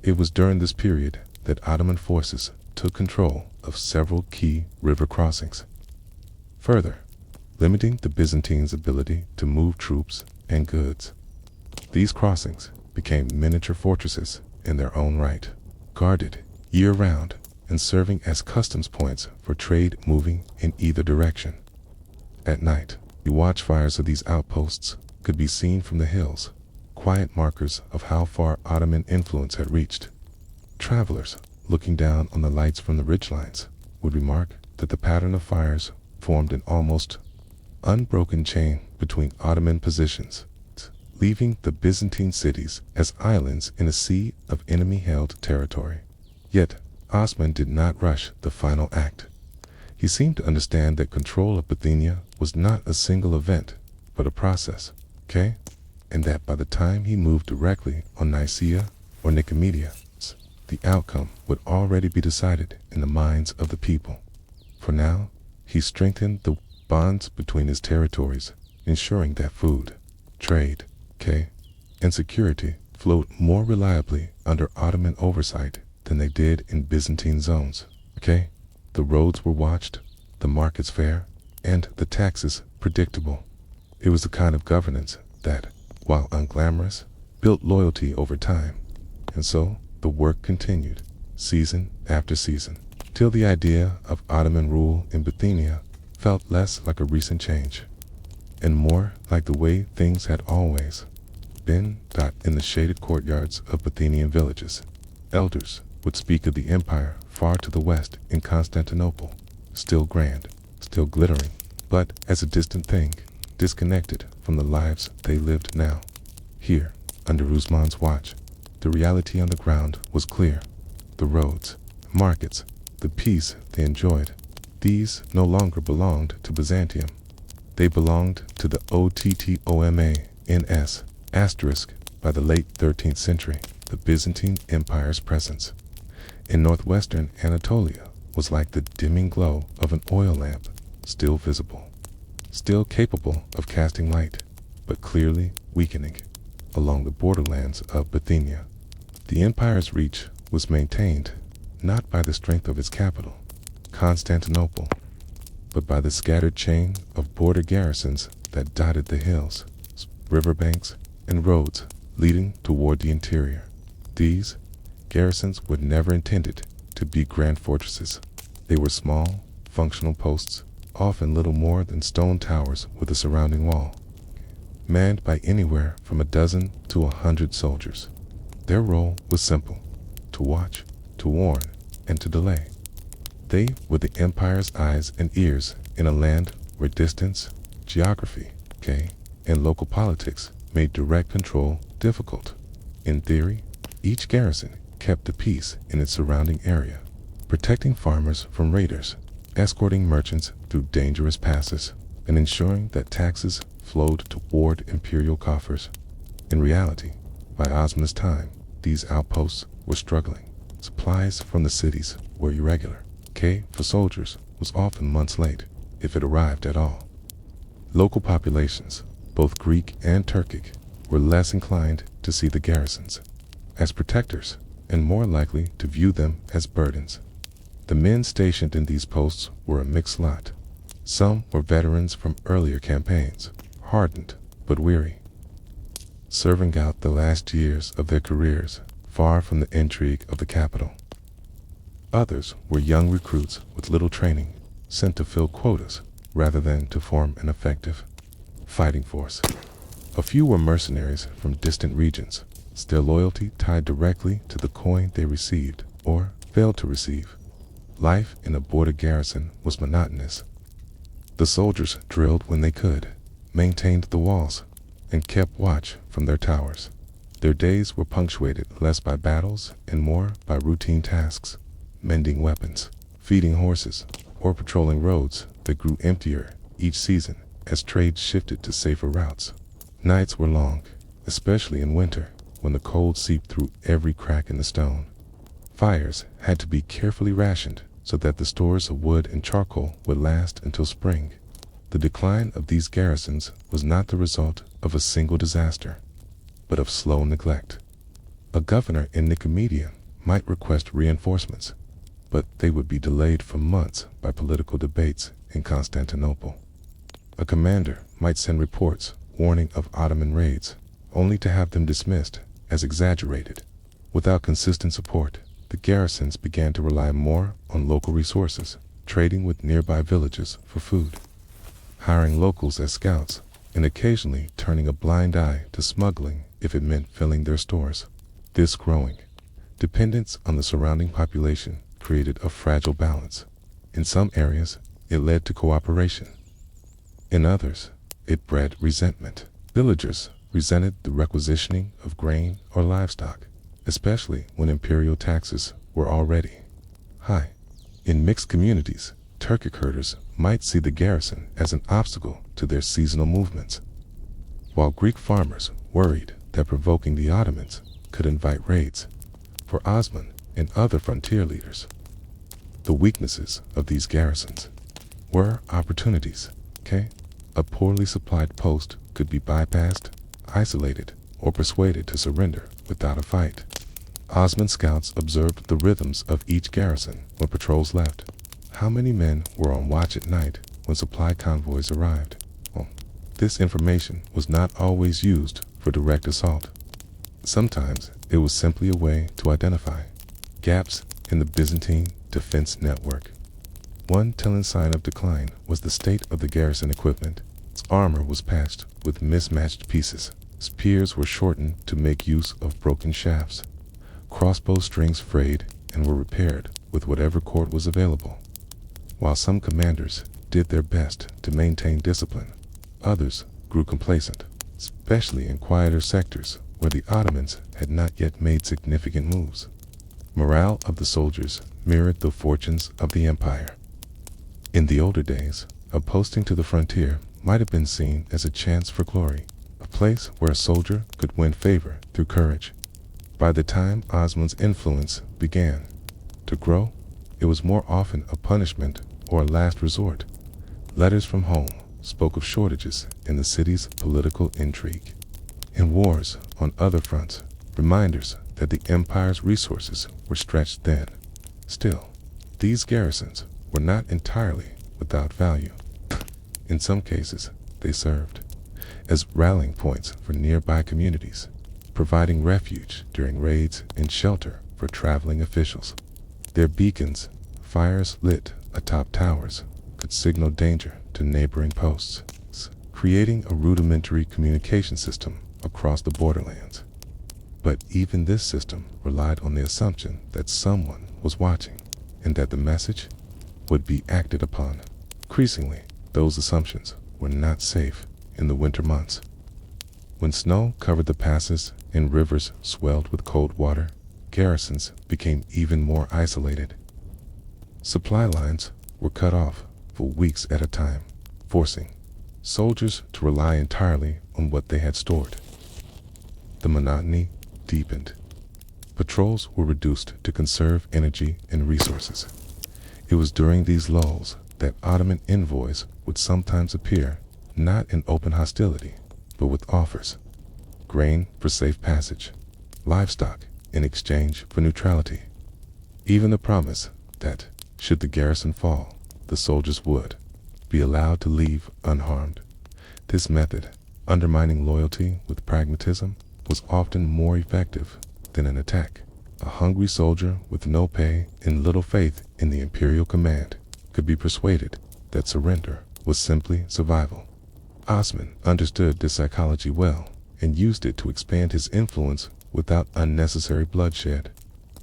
It was during this period that Ottoman forces took control of several key river crossings, further limiting the Byzantines' ability to move troops and goods. These crossings became miniature fortresses in their own right, guarded year-round and serving as customs points for trade moving in either direction. At night, the watchfires of these outposts could be seen from the hills, quiet markers of how far Ottoman influence had reached. Travelers, looking down on the lights from the ridgelines, would remark that the pattern of fires formed an almost unbroken chain between Ottoman positions, leaving the Byzantine cities as islands in a sea of enemy-held territory. Yet, Osman did not rush the final act. He seemed to understand that control of Bithynia was not a single event, but a process, and that by the time he moved directly on Nicaea or Nicomedia, the outcome would already be decided in the minds of the people. For now, he strengthened the bonds between his territories, ensuring that food, trade, and security flowed more reliably under Ottoman oversight than they did in Byzantine zones. The roads were watched, the markets fair, and the taxes predictable. It was the kind of governance that, while unglamorous, built loyalty over time. And so the work continued, season after season, till the idea of Ottoman rule in Bithynia felt less like a recent change, and more like the way things had always been. In the shaded courtyards of Bithynian villages, elders would speak of the empire far to the west in Constantinople, still grand, still glittering, but as a distant thing, disconnected from the lives they lived now. Here, under Usman's watch, the reality on the ground was clear. The roads, markets, the peace they enjoyed, these no longer belonged to Byzantium. They belonged to the Ottomans. By the late 13th century, the Byzantine Empire's presence in northwestern Anatolia was like the dimming glow of an oil lamp, still visible, still capable of casting light, but clearly weakening. Along the borderlands of Bithynia, the empire's reach was maintained not by the strength of its capital, Constantinople, but by the scattered chain of border garrisons that dotted the hills, riverbanks, and roads leading toward the interior. These garrisons were never intended to be grand fortresses. They were small, functional posts, often little more than stone towers with a surrounding wall, manned by anywhere from a dozen to 100 soldiers. Their role was simple: to watch, to warn, and to delay. They were the empire's eyes and ears in a land where distance, geography, and local politics made direct control difficult. In theory, each garrison kept the peace in its surrounding area, protecting farmers from raiders, escorting merchants through dangerous passes, and ensuring that taxes flowed toward imperial coffers. In reality, by Osman's time, these outposts were struggling. Supplies from the cities were irregular. For soldiers was often months late, if it arrived at all. Local populations, both Greek and Turkic, were less inclined to see the garrisons as protectors and more likely to view them as burdens. The men stationed in these posts were a mixed lot. Some were veterans from earlier campaigns, hardened but weary, serving out the last years of their careers far from the intrigue of the capital. Others were young recruits with little training, sent to fill quotas rather than to form an effective fighting force. A few were mercenaries from distant regions, their loyalty tied directly to the coin they received or failed to receive. Life in a border garrison was monotonous. The soldiers drilled when they could, maintained the walls, and kept watch from their towers. Their days were punctuated less by battles and more by routine tasks, mending weapons, feeding horses, or patrolling roads that grew emptier each season as trade shifted to safer routes. Nights were long, especially in winter, when the cold seeped through every crack in the stone. Fires had to be carefully rationed so that the stores of wood and charcoal would last until spring. The decline of these garrisons was not the result of a single disaster, but of slow neglect. A governor in Nicomedia might request reinforcements, but they would be delayed for months by political debates in Constantinople. A commander might send reports warning of Ottoman raids, only to have them dismissed as exaggerated. Without consistent support, the garrisons began to rely more on local resources, trading with nearby villages for food, hiring locals as scouts, and occasionally turning a blind eye to smuggling if it meant filling their stores. This growing dependence on the surrounding population created a fragile balance. In some areas, it led to cooperation. In others, it bred resentment. Villagers resented the requisitioning of grain or livestock, especially when imperial taxes were already high. In mixed communities, Turkic herders might see the garrison as an obstacle to their seasonal movements, while Greek farmers worried that provoking the Ottomans could invite raids. For Osman and other frontier leaders, the weaknesses of these garrisons were opportunities. A poorly supplied post could be bypassed, isolated, or persuaded to surrender without a fight. Osman scouts observed the rhythms of each garrison when patrols left. How many men were on watch at night when supply convoys arrived? Well, this information was not always used for direct assault. Sometimes it was simply a way to identify gaps in the Byzantine defense network. One telling sign of decline was the state of the garrison equipment. Its armor was patched with mismatched pieces. Spears were shortened to make use of broken shafts. Crossbow strings frayed and were repaired with whatever cord was available. While some commanders did their best to maintain discipline, others grew complacent, especially in quieter sectors where the Ottomans had not yet made significant moves. Morale of the soldiers mirrored the fortunes of the empire. In the older days, a posting to the frontier might have been seen as a chance for glory, a place where a soldier could win favor through courage. By the time Osman's influence began to grow, it was more often a punishment or a last resort. Letters from home spoke of shortages in the city's political intrigue. In wars on other fronts, reminders that the empire's resources were stretched thin. Still, these garrisons were not entirely without value. In some cases, they served as rallying points for nearby communities, providing refuge during raids and shelter for traveling officials. Their beacons, fires lit atop towers, could signal danger to neighboring posts, creating a rudimentary communication system across the borderlands. But even this system relied on the assumption that someone was watching and that the message would be acted upon. Increasingly, those assumptions were not safe in the winter months. When snow covered the passes and rivers swelled with cold water, garrisons became even more isolated. Supply lines were cut off for weeks at a time, forcing soldiers to rely entirely on what they had stored. The monotony deepened. Patrols were reduced to conserve energy and resources. It was during these lulls that Ottoman envoys would sometimes appear, not in open hostility, but with offers: grain for safe passage, livestock in exchange for neutrality, even the promise that, should the garrison fall, the soldiers would be allowed to leave unharmed. This method, undermining loyalty with pragmatism, was often more effective than an attack. A hungry soldier with no pay and little faith in the imperial command could be persuaded that surrender was simply survival. Osman understood this psychology well and used it to expand his influence without unnecessary bloodshed.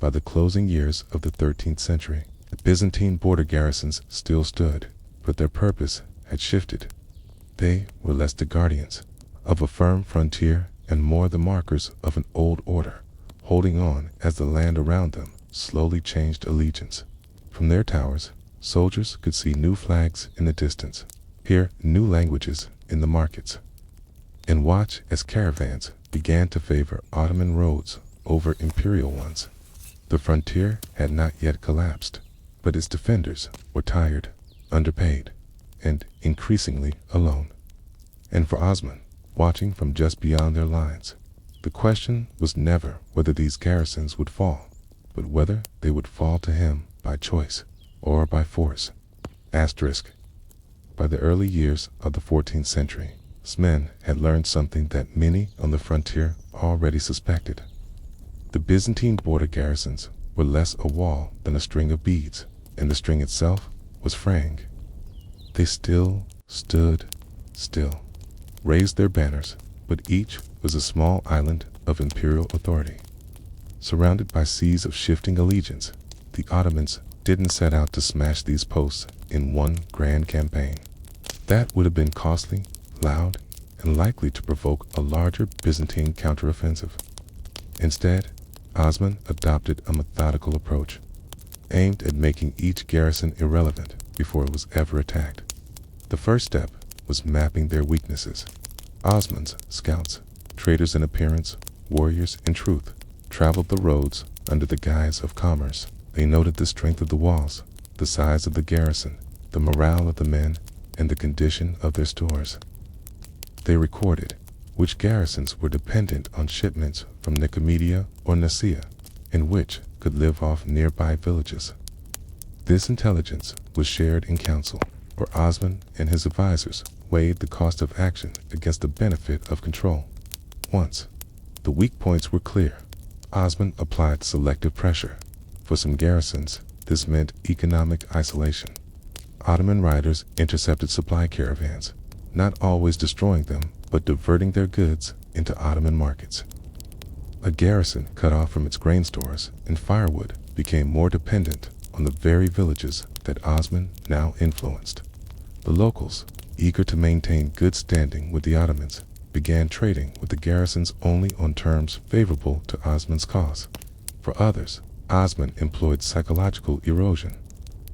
By the closing years of the 13th century, the Byzantine border garrisons still stood, but their purpose had shifted. They were less the guardians of a firm frontier and more the markers of an old order, holding on as the land around them slowly changed allegiance. From their towers, soldiers could see new flags in the distance, hear new languages in the markets, and watch as caravans began to favor Ottoman roads over imperial ones. The frontier had not yet collapsed, but its defenders were tired, underpaid, and increasingly alone. And for Osman, watching from just beyond their lines, the question was never whether these garrisons would fall, but whether they would fall to him by choice or by force. Asterisk. By the early years of the 14th century, Osman had learned something that many on the frontier already suspected. The Byzantine border garrisons were less a wall than a string of beads, and the string itself was fraying. They still stood still, raised their banners, but each was a small island of imperial authority. Surrounded by seas of shifting allegiance, the Ottomans didn't set out to smash these posts in one grand campaign. That would have been costly, loud, and likely to provoke a larger Byzantine counteroffensive. Instead, Osman adopted a methodical approach, aimed at making each garrison irrelevant before it was ever attacked. The first step was mapping their weaknesses. Osman's scouts, traitors in appearance, warriors in truth, traveled the roads under the guise of commerce. They noted the strength of the walls, the size of the garrison, the morale of the men, and the condition of their stores. They recorded which garrisons were dependent on shipments from Nicomedia or Nicaea, and which could live off nearby villages. This intelligence was shared in council, where Osman and his advisors weighed the cost of action against the benefit of control. Once the weak points were clear, Osman applied selective pressure. For some garrisons, this meant economic isolation. Ottoman riders intercepted supply caravans, not always destroying them, but diverting their goods into Ottoman markets. A garrison cut off from its grain stores and firewood became more dependent on the very villages that Osman now influenced. The locals, eager to maintain good standing with the Ottomans, began trading with the garrisons only on terms favorable to Osman's cause. For others, Osman employed psychological erosion.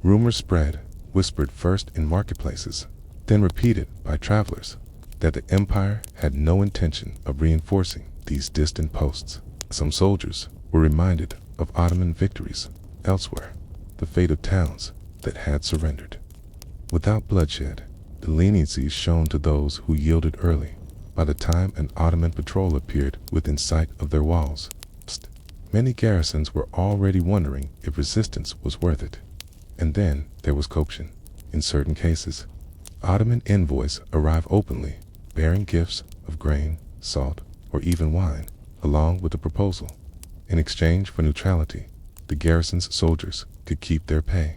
Rumors spread, whispered first in marketplaces, then repeated by travelers, that the empire had no intention of reinforcing these distant posts. Some soldiers were reminded of Ottoman victories elsewhere, the fate of towns that had surrendered. Without bloodshed, the leniency shown to those who yielded early. By the time an Ottoman patrol appeared within sight of their walls, many garrisons were already wondering if resistance was worth it. And then there was coercion. In certain cases, Ottoman envoys arrived openly, bearing gifts of grain, salt, or even wine, along with the proposal. In exchange for neutrality, the garrison's soldiers could keep their pay,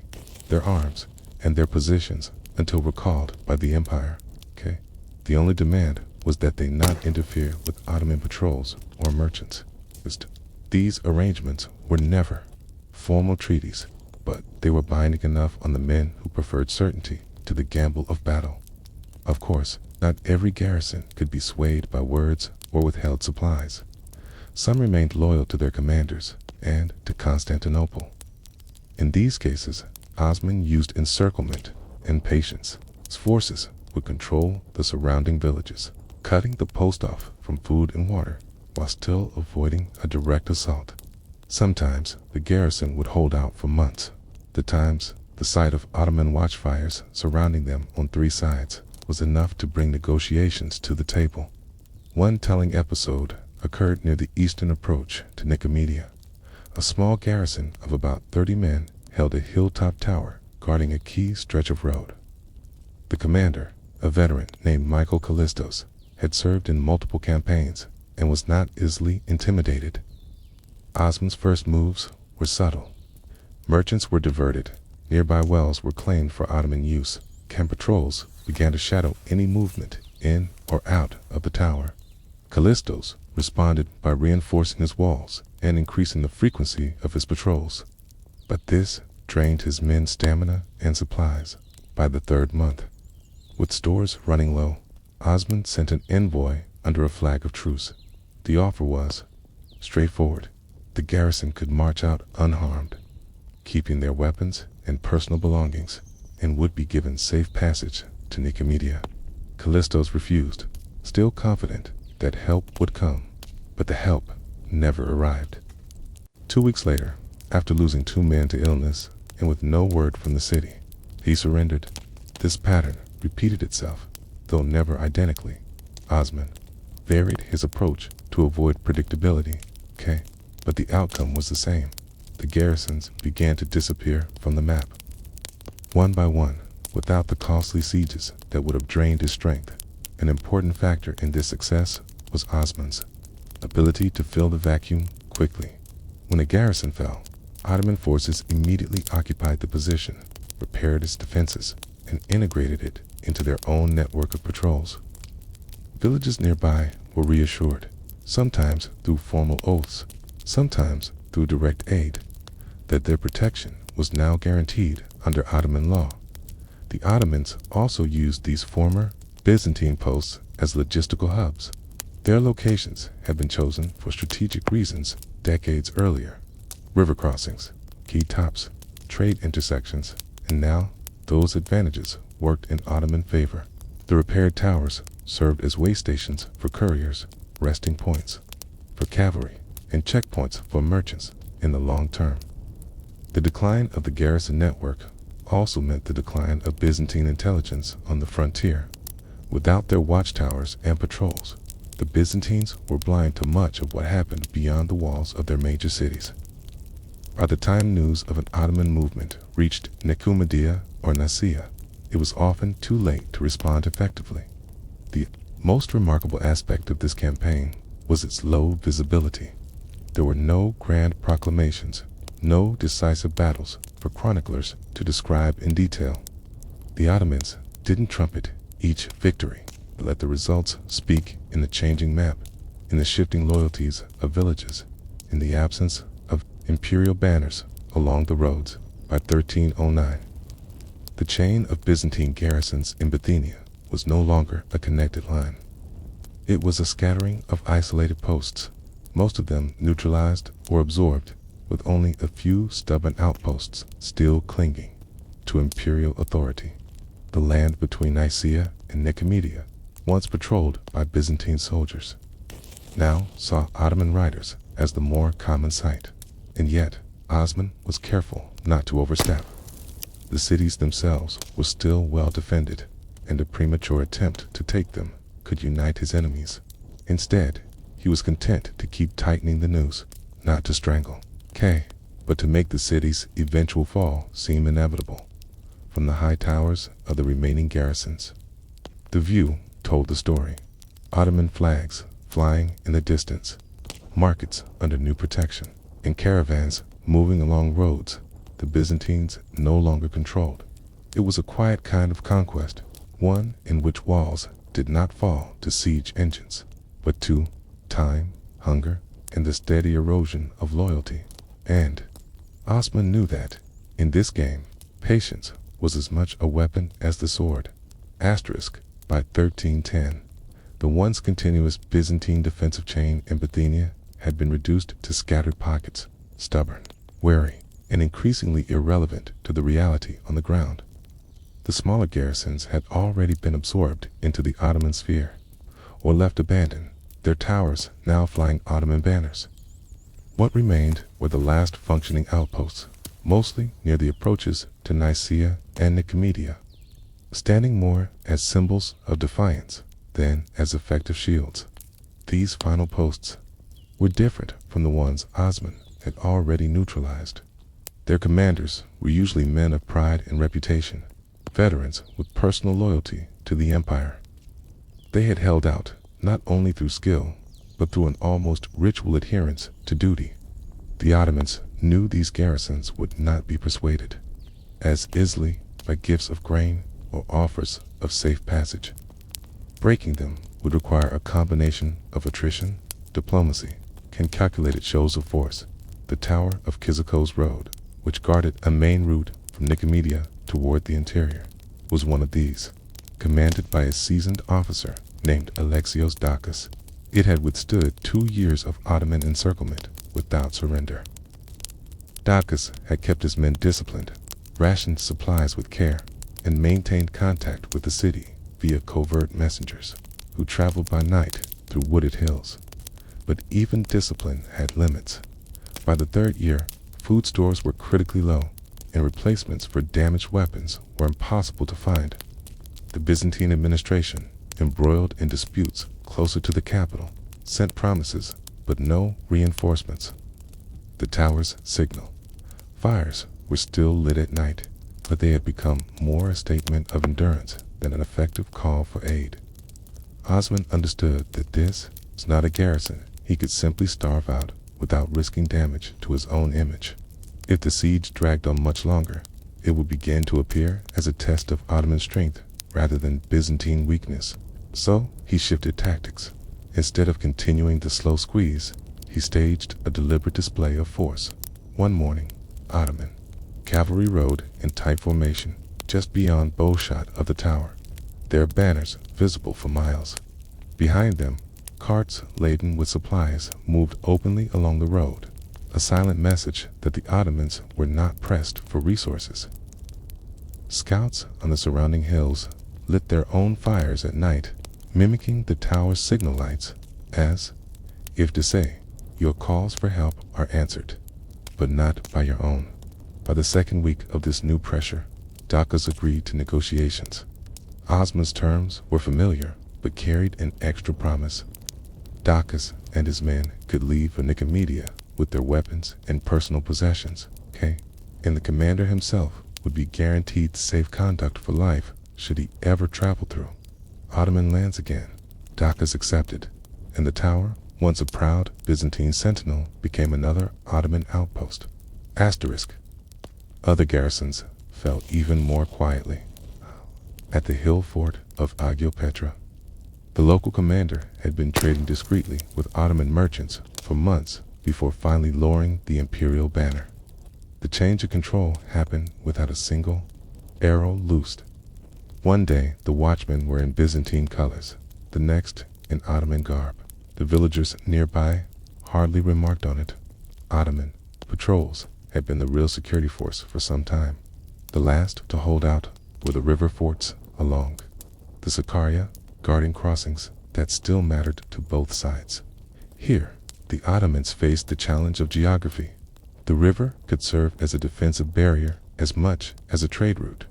their arms, and their positions until recalled by the empire. The only demand was that they not interfere with Ottoman patrols or merchants. These arrangements were never formal treaties, but they were binding enough on the men who preferred certainty to the gamble of battle. Of course, not every garrison could be swayed by words or withheld supplies. Some remained loyal to their commanders and to Constantinople. In these cases, Osman used encirclement and patience. His forces would control the surrounding villages, cutting the post off from food and water, while still avoiding a direct assault. Sometimes the garrison would hold out for months. At times, the sight of Ottoman watchfires surrounding them on three sides was enough to bring negotiations to the table. One telling episode occurred near the eastern approach to Nicomedia. A small garrison of about 30 men held a hilltop tower guarding a key stretch of road. The commander, a veteran named Michael Callistos, had served in multiple campaigns and was not easily intimidated. Osman's first moves were subtle. Merchants were diverted, nearby wells were claimed for Ottoman use, camp patrols began to shadow any movement in or out of the tower. Callistos responded by reinforcing his walls and increasing the frequency of his patrols. But this drained his men's stamina and supplies. By the third month, with stores running low, Osman sent an envoy under a flag of truce. The offer was straightforward. The garrison could march out unharmed. keeping their weapons and personal belongings, and would be given safe passage to Nicomedia. Callistos refused, still confident that help would come, but the help never arrived. 2 weeks later, after losing 2 men to illness and with no word from the city, he surrendered. This pattern repeated itself, though never identically. Osman varied his approach to avoid predictability, but the outcome was the same. The garrisons began to disappear from the map. One by one, without the costly sieges that would have drained his strength. An important factor in this success was Osman's ability to fill the vacuum quickly. When a garrison fell, Ottoman forces immediately occupied the position, repaired its defenses, and integrated it into their own network of patrols. Villages nearby were reassured, sometimes through formal oaths, sometimes through direct aid, that their protection was now guaranteed under Ottoman law. The Ottomans also used these former Byzantine posts as logistical hubs. Their locations had been chosen for strategic reasons decades earlier: river crossings, key stops, trade intersections, and now those advantages worked in Ottoman favor. The repaired towers served as way stations for couriers, resting points for cavalry, and checkpoints for merchants in the long term. The decline of the garrison network also meant the decline of Byzantine intelligence on the frontier. Without their watchtowers and patrols, the Byzantines were blind to much of what happened beyond the walls of their major cities. By the time news of an Ottoman movement reached Nicomedia or Nicaea, it was often too late to respond effectively. The most remarkable aspect of this campaign was its low visibility. There were no grand proclamations, no decisive battles for chroniclers to describe in detail. The Ottomans didn't trumpet each victory, but let the results speak in the changing map, in the shifting loyalties of villages, in the absence of imperial banners along the roads. By 1309, the chain of Byzantine garrisons in Bithynia was no longer a connected line. It was a scattering of isolated posts, most of them neutralized or absorbed, with only a few stubborn outposts still clinging to imperial authority. The land between Nicaea and Nicomedia, once patrolled by Byzantine soldiers, now saw Ottoman riders as the more common sight. And yet, Osman was careful not to overstep. The cities themselves were still well defended, and a premature attempt to take them could unite his enemies. Instead, he was content to keep tightening the noose, not to strangle, but to make the city's eventual fall seem inevitable. From the high towers of the remaining garrisons, the view told the story. Ottoman flags flying in the distance, markets under new protection, and caravans moving along roads the Byzantines no longer controlled. It was a quiet kind of conquest, one in which walls did not fall to siege engines, but to time, hunger, and the steady erosion of loyalty. And Osman knew that, in this game, patience was as much a weapon as the sword. By 1310, the once continuous Byzantine defensive chain in Bithynia had been reduced to scattered pockets, stubborn, wary, and increasingly irrelevant to the reality on the ground. The smaller garrisons had already been absorbed into the Ottoman sphere, or left abandoned, their towers now flying Ottoman banners. What remained were the last functioning outposts, mostly near the approaches to Nicaea and Nicomedia, standing more as symbols of defiance than as effective shields. These final posts were different from the ones Osman had already neutralized. Their commanders were usually men of pride and reputation, veterans with personal loyalty to the empire. They had held out not only through skill, but through an almost ritual adherence to duty. The Ottomans knew these garrisons would not be persuaded as easily by gifts of grain or offers of safe passage. Breaking them would require a combination of attrition, diplomacy, and calculated shows of force. The Tower of Kyzikos Road, which guarded a main route from Nicomedia toward the interior, was one of these. Commanded by a seasoned officer named Alexios Dakis, it had withstood 2 years of Ottoman encirclement without surrender. Dacus had kept his men disciplined, rationed supplies with care, and maintained contact with the city via covert messengers who traveled by night through wooded hills. But even discipline had limits. By the third year, food stores were critically low, and replacements for damaged weapons were impossible to find. The Byzantine administration, embroiled in disputes closer to the capital, sent promises but no reinforcements. The tower's signal fires were still lit at night, but they had become more a statement of endurance than an effective call for aid. Osman understood that this was not a garrison he could simply starve out without risking damage to his own image. If the siege dragged on much longer, it would begin to appear as a test of Ottoman strength rather than Byzantine weakness. So he shifted tactics. Instead of continuing the slow squeeze, he staged a deliberate display of force. One morning, Ottoman cavalry rode in tight formation just beyond bowshot of the tower, their banners visible for miles. Behind them, carts laden with supplies moved openly along the road, a silent message that the Ottomans were not pressed for resources. Scouts on the surrounding hills lit their own fires at night, mimicking the tower's signal lights, as if to say, your calls for help are answered, but not by your own. By the second week of this new pressure, Dacus agreed to negotiations. Osman's terms were familiar, but carried an extra promise. Dacus and his men could leave for Nicomedia with their weapons and personal possessions, and the commander himself would be guaranteed safe conduct for life should he ever travel through Ottoman lands again. Dacus accepted, and the tower, once a proud Byzantine sentinel, became another Ottoman outpost. Other garrisons fell even more quietly. At the hill fort of Agiopetra, the local commander had been trading discreetly with Ottoman merchants for months before finally lowering the imperial banner. The change of control happened without a single arrow loosed. One day the watchmen were in Byzantine colors, the next in Ottoman garb. The villagers nearby hardly remarked on it. Ottoman patrols had been the real security force for some time. The last to hold out were the river forts along the Sakarya, guarding crossings that still mattered to both sides. Here, the Ottomans faced the challenge of geography. The river could serve as a defensive barrier as much as a trade route.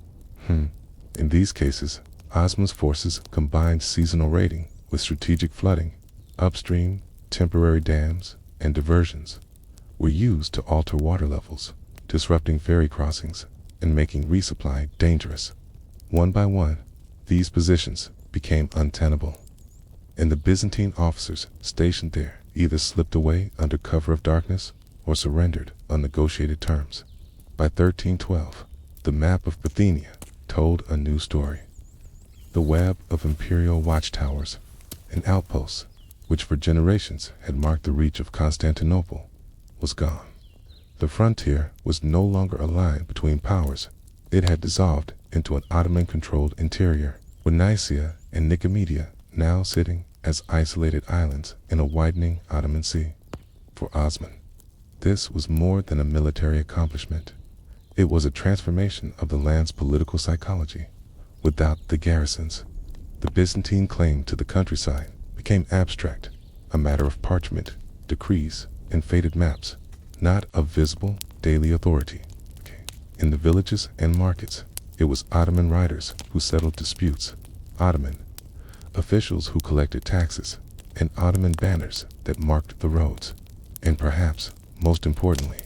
In these cases, Osman's forces combined seasonal raiding with strategic flooding. Upstream, temporary dams and diversions were used to alter water levels, disrupting ferry crossings and making resupply dangerous. One by one, these positions became untenable, and the Byzantine officers stationed there either slipped away under cover of darkness or surrendered on negotiated terms. By 1312, the map of Bithynia told a new story. The web of imperial watchtowers and outposts, which for generations had marked the reach of Constantinople, was gone. The frontier was no longer a line between powers. It had dissolved into an Ottoman-controlled interior, with Nicaea and Nicomedia now sitting as isolated islands in a widening Ottoman sea. For Osman, this was more than a military accomplishment. It was a transformation of the land's political psychology. Without the garrisons, the Byzantine claim to the countryside became abstract, a matter of parchment, decrees, and faded maps, not of visible daily authority. In the villages and markets, it was Ottoman riders who settled disputes, Ottoman officials who collected taxes, and Ottoman banners that marked the roads. And perhaps, most importantly,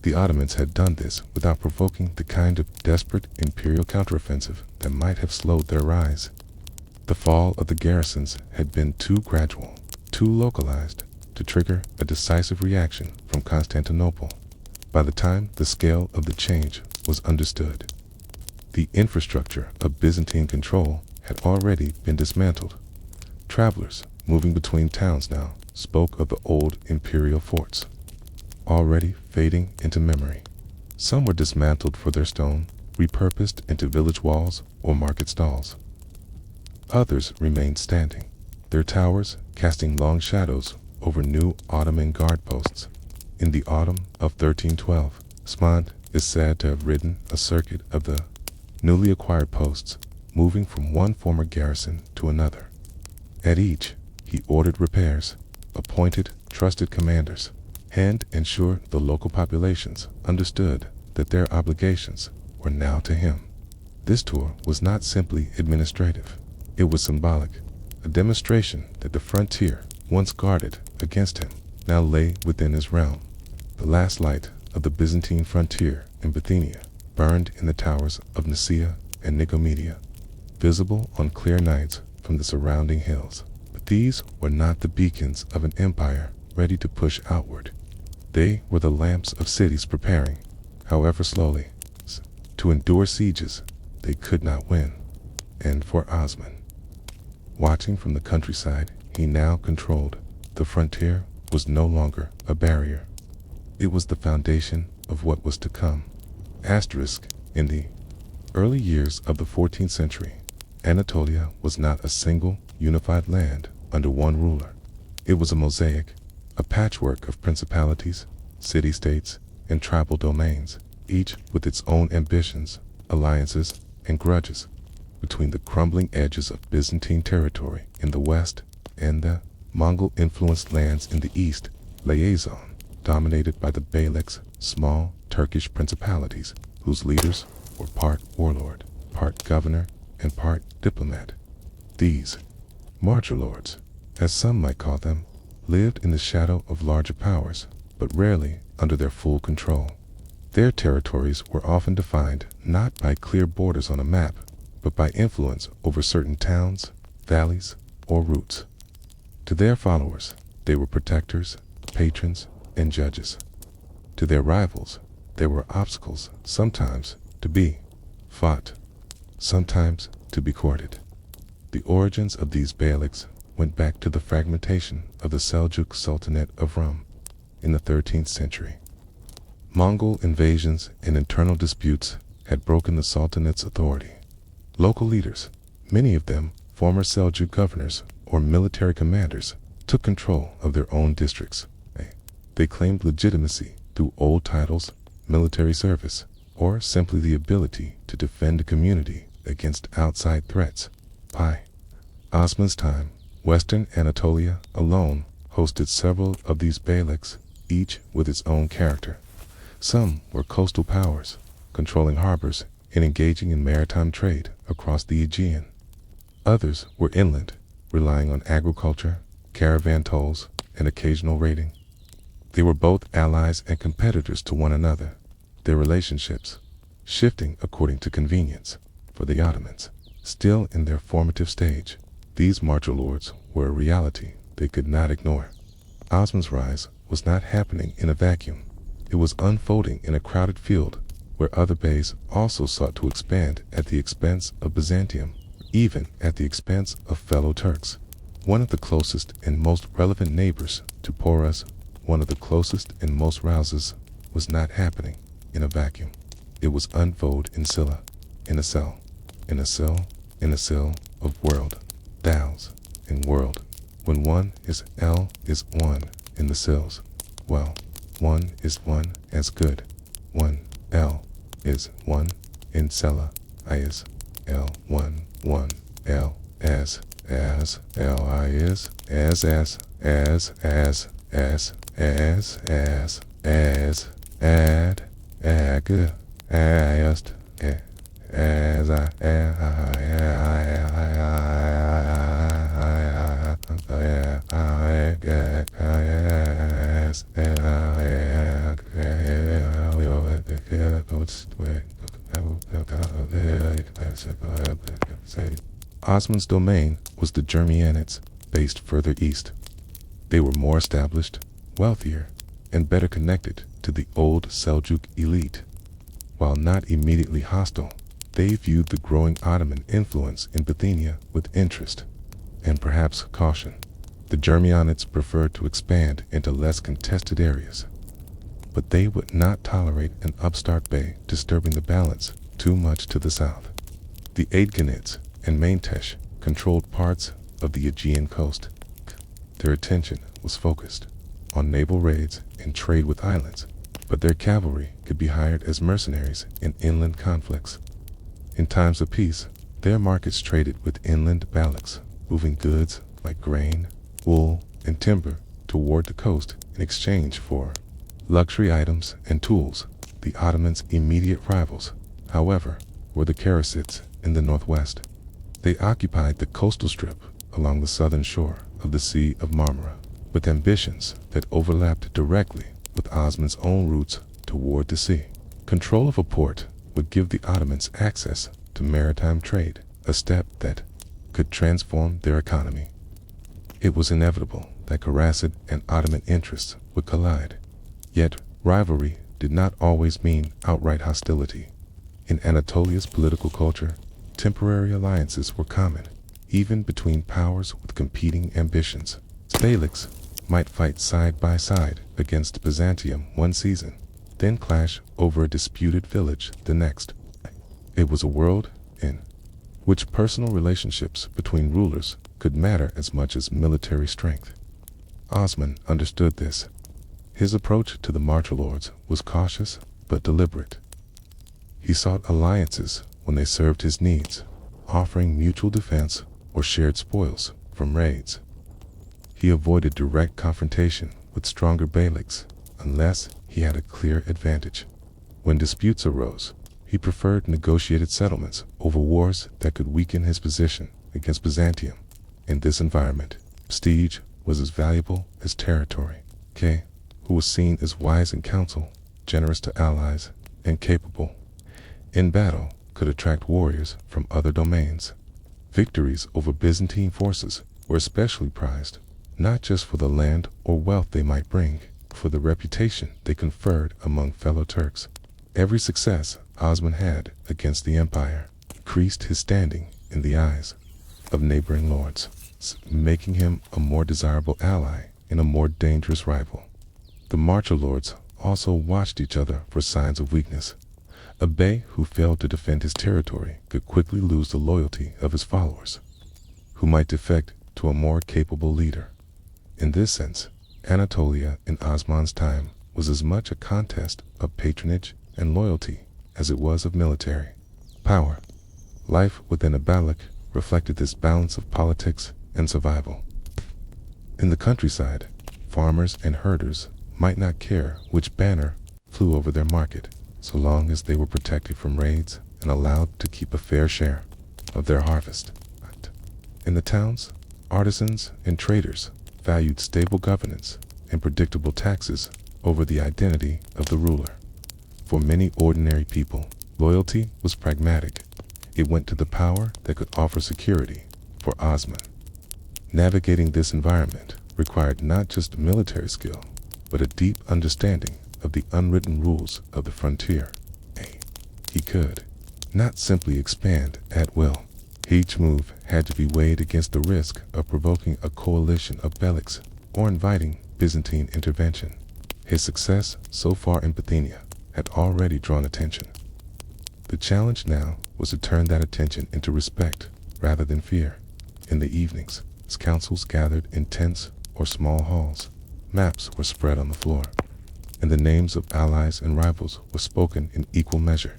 the Ottomans had done this without provoking the kind of desperate imperial counteroffensive that might have slowed their rise. The fall of the garrisons had been too gradual, too localized, to trigger a decisive reaction from Constantinople. By the time the scale of the change was understood, the infrastructure of Byzantine control had already been dismantled. Travelers moving between towns now spoke of the old imperial forts, already fading into memory. Some were dismantled for their stone, repurposed into village walls or market stalls. Others remained standing, their towers casting long shadows over new Ottoman guard posts. In the autumn of 1312, Osman is said to have ridden a circuit of the newly acquired posts, moving from one former garrison to another. At each, he ordered repairs, appointed trusted commanders, and ensured the local populations understood that their obligations were now to him. This tour was not simply administrative. It was symbolic, a demonstration that the frontier, once guarded against him, now lay within his realm. The last light of the Byzantine frontier in Bithynia burned in the towers of Nicaea and Nicomedia, visible on clear nights from the surrounding hills. But these were not the beacons of an empire ready to push outward. They were the lamps of cities preparing, however slowly, to endure sieges they could not win. And for Osman, watching from the countryside he now controlled, the frontier was no longer a barrier. It was the foundation of what was to come. In the early years of the 14th century, Anatolia was not a single, unified land under one ruler. It was a mosaic, a patchwork of principalities, city-states, and tribal domains, each with its own ambitions, alliances, and grudges. Between the crumbling edges of Byzantine territory in the west and the Mongol-influenced lands in the east, lay a zone dominated by the beyliks, small Turkish principalities whose leaders were part warlord, part governor, and part diplomat. These marcher-lords, as some might call them, lived in the shadow of larger powers, but rarely under their full control. Their territories were often defined not by clear borders on a map, but by influence over certain towns, valleys, or routes. To their followers, they were protectors, patrons, and judges. To their rivals, they were obstacles, sometimes to be fought, sometimes to be courted. The origins of these beyliks went back to the fragmentation of the Seljuk Sultanate of Rum in the 13th century. Mongol invasions and internal disputes had broken the Sultanate's authority. Local leaders, many of them former Seljuk governors or military commanders, took control of their own districts. They claimed legitimacy through old titles, military service, or simply the ability to defend a community against outside threats. By Osman's time, Western Anatolia alone hosted several of these beyliks, each with its own character. Some were coastal powers, controlling harbors and engaging in maritime trade across the Aegean. Others were inland, relying on agriculture, caravan tolls, and occasional raiding. They were both allies and competitors to one another, their relationships shifting according to convenience. For the Ottomans, still in their formative stage, these marcher lords were a reality they could not ignore. Osman's rise was not happening in a vacuum. It was unfolding in a crowded field where other beys also sought to expand at the expense of Byzantium, even at the expense of fellow Turks. One of the closest and most relevant neighbors to Porus, one of the closest and most rouses, was not happening in a vacuum. It was unfold in Scylla, in a cell, in a cell, in a cell of world, thous, in world. When one is L is one in the cells, well, one is one as good. One L is one in Scylla, I is L 1 1 L as L I is as ad ag ast as Osman's domain was the Germanites, based further east. They were more established, wealthier, and better connected to the old Seljuk elite. While not immediately hostile, they viewed the growing Ottoman influence in Bithynia with interest and perhaps caution. The Germanites preferred to expand into less contested areas, but they would not tolerate an upstart bey disturbing the balance too much to the south. The Aidganids and Maintesh controlled parts of the Aegean coast. Their attention was focused on naval raids and trade with islands, but their cavalry could be hired as mercenaries in inland conflicts. In times of peace, their markets traded with inland beyliks, moving goods like grain, wool, and timber toward the coast in exchange for luxury items and tools. The Ottomans' immediate rivals, however, were the Karasids in the northwest. They occupied the coastal strip along the southern shore of the Sea of Marmara, with ambitions that overlapped directly with Osman's own routes toward the sea. Control of a port would give the Ottomans access to maritime trade, a step that could transform their economy. It was inevitable that Karasid and Ottoman interests would collide. Yet, rivalry did not always mean outright hostility. In Anatolia's political culture, temporary alliances were common, even between powers with competing ambitions. Beyliks might fight side by side against Byzantium one season, then clash over a disputed village the next. It was a world in which personal relationships between rulers could matter as much as military strength. Osman understood this. His approach to the marcher lords was cautious but deliberate. He sought alliances when they served his needs, offering mutual defense or shared spoils from raids. He avoided direct confrontation with stronger beyliks unless he had a clear advantage. When disputes arose, he preferred negotiated settlements over wars that could weaken his position against Byzantium. In this environment, prestige was as valuable as territory. K, who was seen as wise in counsel, generous to allies, and capable in battle, could attract warriors from other domains. Victories over Byzantine forces were especially prized, not just for the land or wealth they might bring, but for the reputation they conferred among fellow Turks. Every success Osman had against the empire increased his standing in the eyes of neighboring lords, making him a more desirable ally and a more dangerous rival. The marcher lords also watched each other for signs of weakness. A bey who failed to defend his territory could quickly lose the loyalty of his followers, who might defect to a more capable leader. In this sense, Anatolia in Osman's time was as much a contest of patronage and loyalty as it was of military power. Life within a beylik reflected this balance of politics and survival. In the countryside, farmers and herders might not care which banner flew over their market, so long as they were protected from raids and allowed to keep a fair share of their harvest. In the towns, artisans and traders valued stable governance and predictable taxes over the identity of the ruler. For many ordinary people, loyalty was pragmatic. It went to the power that could offer security. For Osman, navigating this environment required not just military skill, but a deep understanding of the unwritten rules of the frontier. He could not simply expand at will. Each move had to be weighed against the risk of provoking a coalition of beyliks or inviting Byzantine intervention. His success so far in Bithynia had already drawn attention. The challenge now was to turn that attention into respect rather than fear. In the evenings, as councils gathered in tents or small halls, maps were spread on the floor, and the names of allies and rivals were spoken in equal measure.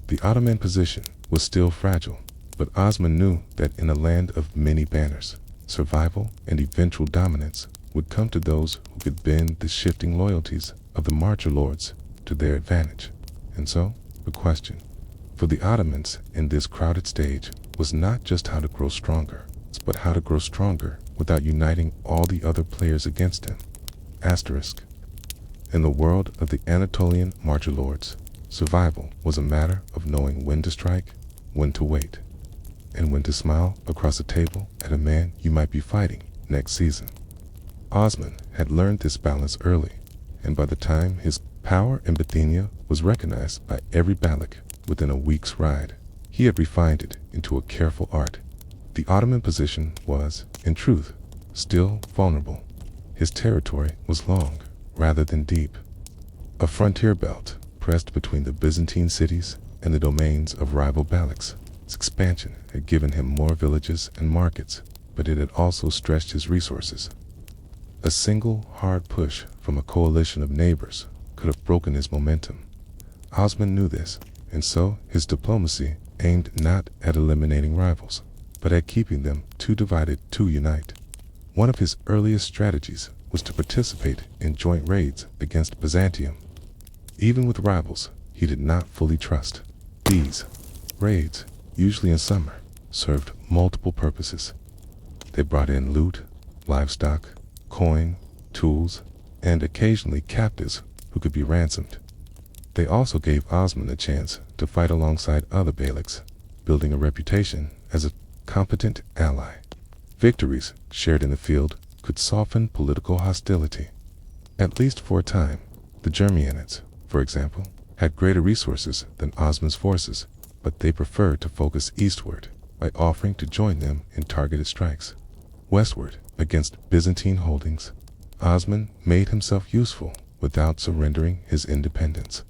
The Ottoman position was still fragile, but Osman knew that in a land of many banners, survival and eventual dominance would come to those who could bend the shifting loyalties of the marcher lords to their advantage. And so, the question for the Ottomans in this crowded stage was not just how to grow stronger, but how to grow stronger without uniting all the other players against him. Asterisk. In the world of the Anatolian marcher lords, survival was a matter of knowing when to strike, when to wait, and when to smile across a table at a man you might be fighting next season. Osman had learned this balance early, and by the time his power in Bithynia was recognized by every beylik within a week's ride, he had refined it into a careful art. The Ottoman position was, in truth, still vulnerable. His territory was long, rather than deep. A frontier belt pressed between the Byzantine cities and the domains of rival beyliks. Its expansion had given him more villages and markets, but it had also stretched his resources. A single hard push from a coalition of neighbors could have broken his momentum. Osman knew this, and so his diplomacy aimed not at eliminating rivals, but at keeping them too divided to unite. One of his earliest strategies was to participate in joint raids against Byzantium. Even with rivals he did not fully trust, these raids, usually in summer, served multiple purposes. They brought in loot, livestock, coin, tools, and occasionally captives who could be ransomed. They also gave Osman a chance to fight alongside other beyliks, building a reputation as a competent ally. Victories shared in the field could soften political hostility. At least for a time, the Germanians, for example, had greater resources than Osman's forces, but they preferred to focus eastward by offering to join them in targeted strikes. Westward, against Byzantine holdings, Osman made himself useful without surrendering his independence.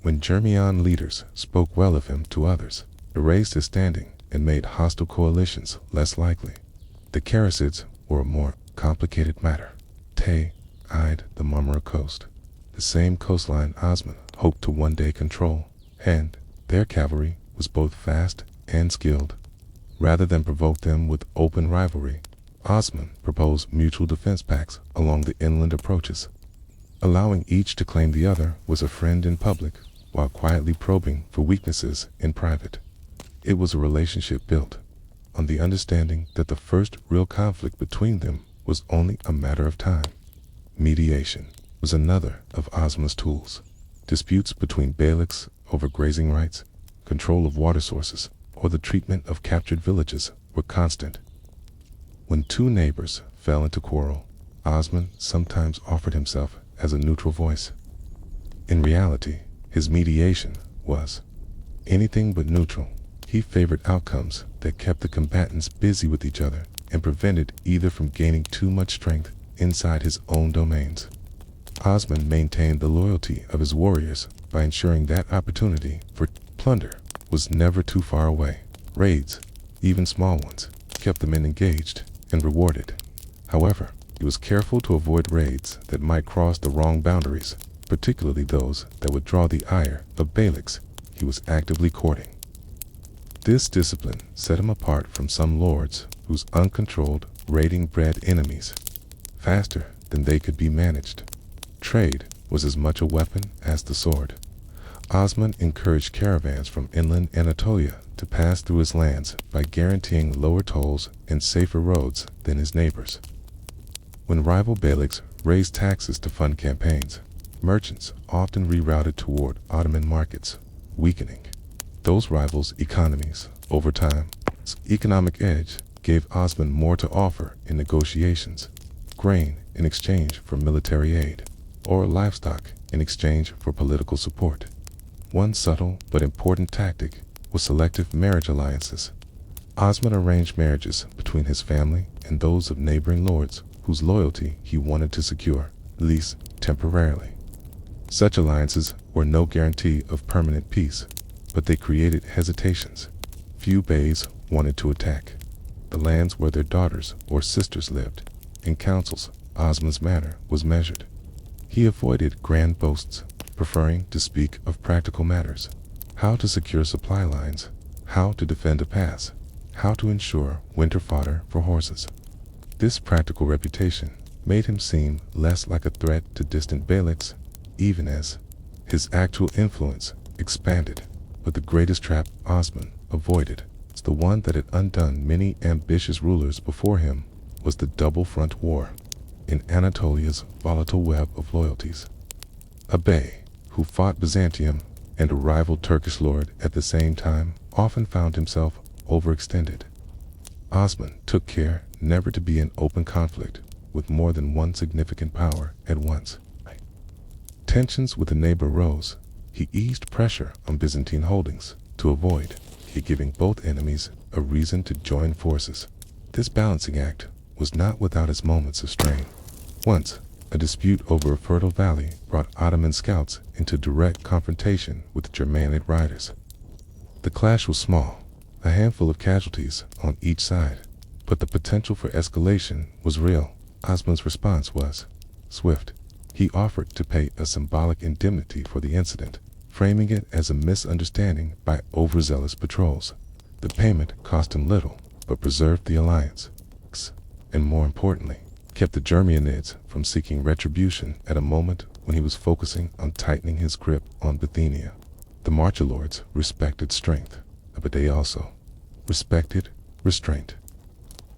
When German leaders spoke well of him to others, it raised his standing and made hostile coalitions less likely. The Karasids were a more complicated matter. They eyed the Marmara coast, the same coastline Osman hoped to one day control, and their cavalry was both fast and skilled. Rather than provoke them with open rivalry, Osman proposed mutual defense pacts along the inland approaches. Allowing each to claim the other was a friend in public, while quietly probing for weaknesses in private. It was a relationship built on the understanding that the first real conflict between them was only a matter of time. Mediation was another of Osman's tools. Disputes between beyliks over grazing rights, control of water sources, or the treatment of captured villages were constant. When two neighbors fell into quarrel, Osman sometimes offered himself as a neutral voice. In reality, his mediation was anything but neutral. He favored outcomes that kept the combatants busy with each other and prevented either from gaining too much strength inside his own domains. Osman maintained the loyalty of his warriors by ensuring that opportunity for plunder was never too far away. Raids, even small ones, kept the men engaged and rewarded. However, he was careful to avoid raids that might cross the wrong boundaries, particularly those that would draw the ire of beyliks he was actively courting. This discipline set him apart from some lords whose uncontrolled raiding bred enemies faster than they could be managed. Trade was as much a weapon as the sword. Osman encouraged caravans from inland Anatolia to pass through his lands by guaranteeing lower tolls and safer roads than his neighbors. When rival beyliks raised taxes to fund campaigns, merchants often rerouted toward Ottoman markets, weakening those rivals' economies. Over time, its economic edge gave Osman more to offer in negotiations: grain in exchange for military aid, or livestock in exchange for political support. One subtle but important tactic was selective marriage alliances. Osman arranged marriages between his family and those of neighboring lords whose loyalty he wanted to secure, at least temporarily. Such alliances were no guarantee of permanent peace, but they created hesitations. Few beys wanted to attack the lands where their daughters or sisters lived. In councils, Osman's manner was measured. He avoided grand boasts, preferring to speak of practical matters: how to secure supply lines, how to defend a pass, how to ensure winter fodder for horses. This practical reputation made him seem less like a threat to distant beyliks, even as his actual influence expanded. But the greatest trap Osman avoided, the one that had undone many ambitious rulers before him, was the double front war in Anatolia's volatile web of loyalties. A bey who fought Byzantium and a rival Turkish lord at the same time often found himself overextended. Osman took care never to be in open conflict with more than one significant power at once. Tensions with a neighbor rose. He eased pressure on Byzantine holdings to avoid giving both enemies a reason to join forces. This balancing act was not without its moments of strain. Once, a dispute over a fertile valley brought Ottoman scouts into direct confrontation with Germanic riders. The clash was small, a handful of casualties on each side, but the potential for escalation was real. Osman's response was swift. He offered to pay a symbolic indemnity for the incident, framing it as a misunderstanding by overzealous patrols. The payment cost him little, but preserved the alliance, and more importantly, kept the Germanids from seeking retribution at a moment when he was focusing on tightening his grip on Bithynia. The Marcher-lords respected strength, but they also respected restraint.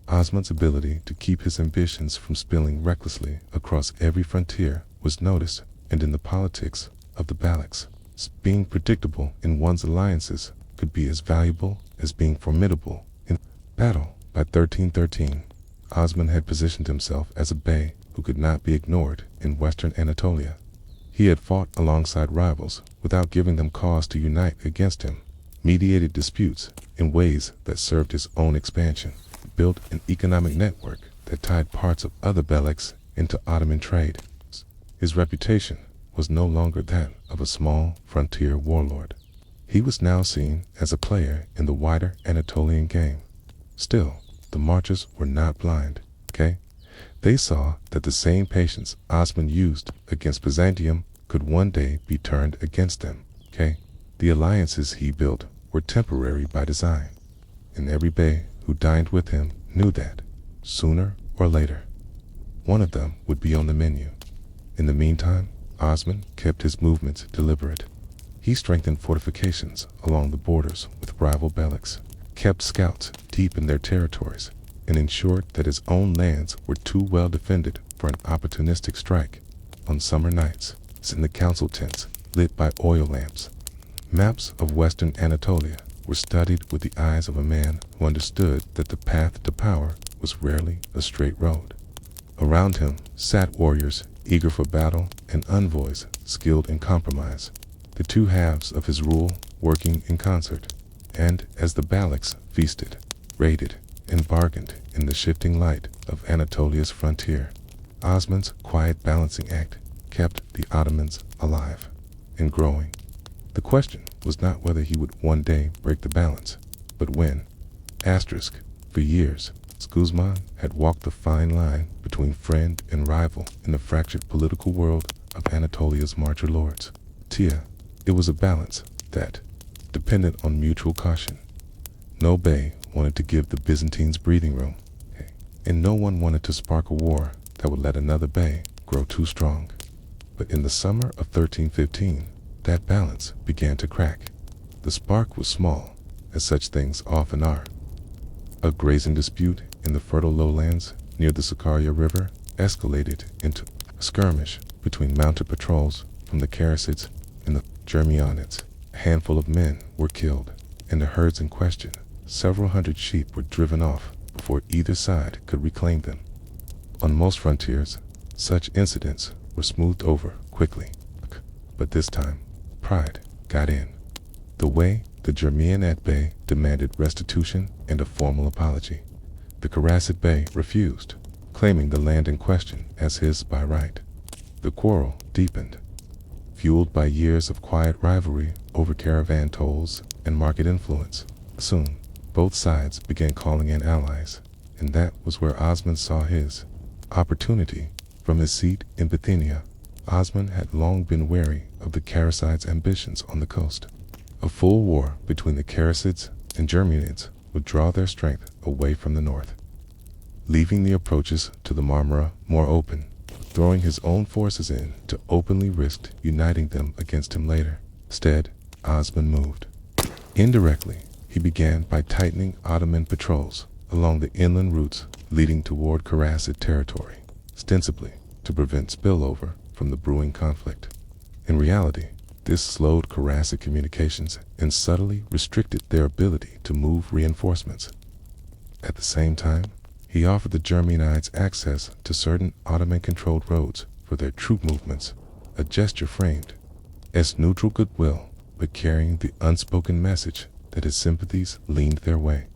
Osman's ability to keep his ambitions from spilling recklessly across every frontier was noticed, and in the politics of the beyliks, being predictable in one's alliances could be as valuable as being formidable in battle. By 1313, Osman had positioned himself as a bey who could not be ignored in western Anatolia. He had fought alongside rivals without giving them cause to unite against him, mediated disputes in ways that served his own expansion, built an economic network that tied parts of other beyliks into Ottoman trade. His reputation was no longer that of a small frontier warlord. He was now seen as a player in the wider Anatolian game. Still, the Marchers were not blind, They saw that the same patience Osman used against Byzantium could one day be turned against them, The alliances he built were temporary by design, and every bey who dined with him knew that, sooner or later, one of them would be on the menu. In the meantime, Osman kept his movements deliberate. He strengthened fortifications along the borders with rival beyliks, kept scouts deep in their territories, and ensured that his own lands were too well defended for an opportunistic strike. On summer nights, in the council tents lit by oil lamps, maps of western Anatolia were studied with the eyes of a man who understood that the path to power was rarely a straight road. Around him sat warriors eager for battle and envoys skilled in compromise, the two halves of his rule working in concert. And as the beyliks feasted, raided, and bargained in the shifting light of Anatolia's frontier, Osman's quiet balancing act kept the Ottomans alive and growing. The question was not whether he would one day break the balance, but when. For years, Osman had walked the fine line between friend and rival in the fractured political world of Anatolia's Marcher lords. It was a balance that depended on mutual caution. No bey wanted to give the Byzantines breathing room, and no one wanted to spark a war that would let another bey grow too strong. But in the summer of 1315, that balance began to crack. The spark was small, as such things often are. A grazing dispute in the fertile lowlands near the Sakarya River escalated into a skirmish between mounted patrols from the Karasids and the Germanids. A handful of men were killed, and the herds in question, several hundred sheep, were driven off before either side could reclaim them. On most frontiers, such incidents were smoothed over quickly, but this time, pride got in the way. The Germanid bey demanded restitution and a formal apology. The Karasid bey refused, claiming the land in question as his by right. The quarrel deepened, fueled by years of quiet rivalry over caravan tolls and market influence. Soon, both sides began calling in allies, and that was where Osman saw his opportunity. From his seat in Bithynia, Osman had long been wary of the Karasids' ambitions on the coast. A full war between the Karasids and Germanids would draw their strength away from the north, leaving the approaches to the Marmara more open, throwing his own forces in to openly risk uniting them against him later. Instead, Osman moved. Indirectly, he began by tightening Ottoman patrols along the inland routes leading toward Karasid territory, ostensibly to prevent spillover from the brewing conflict. In reality, this slowed Karasid communications and subtly restricted their ability to move reinforcements. At the same time, he offered the Germanids access to certain Ottoman-controlled roads for their troop movements, a gesture framed as neutral goodwill, but carrying the unspoken message that his sympathies leaned their way.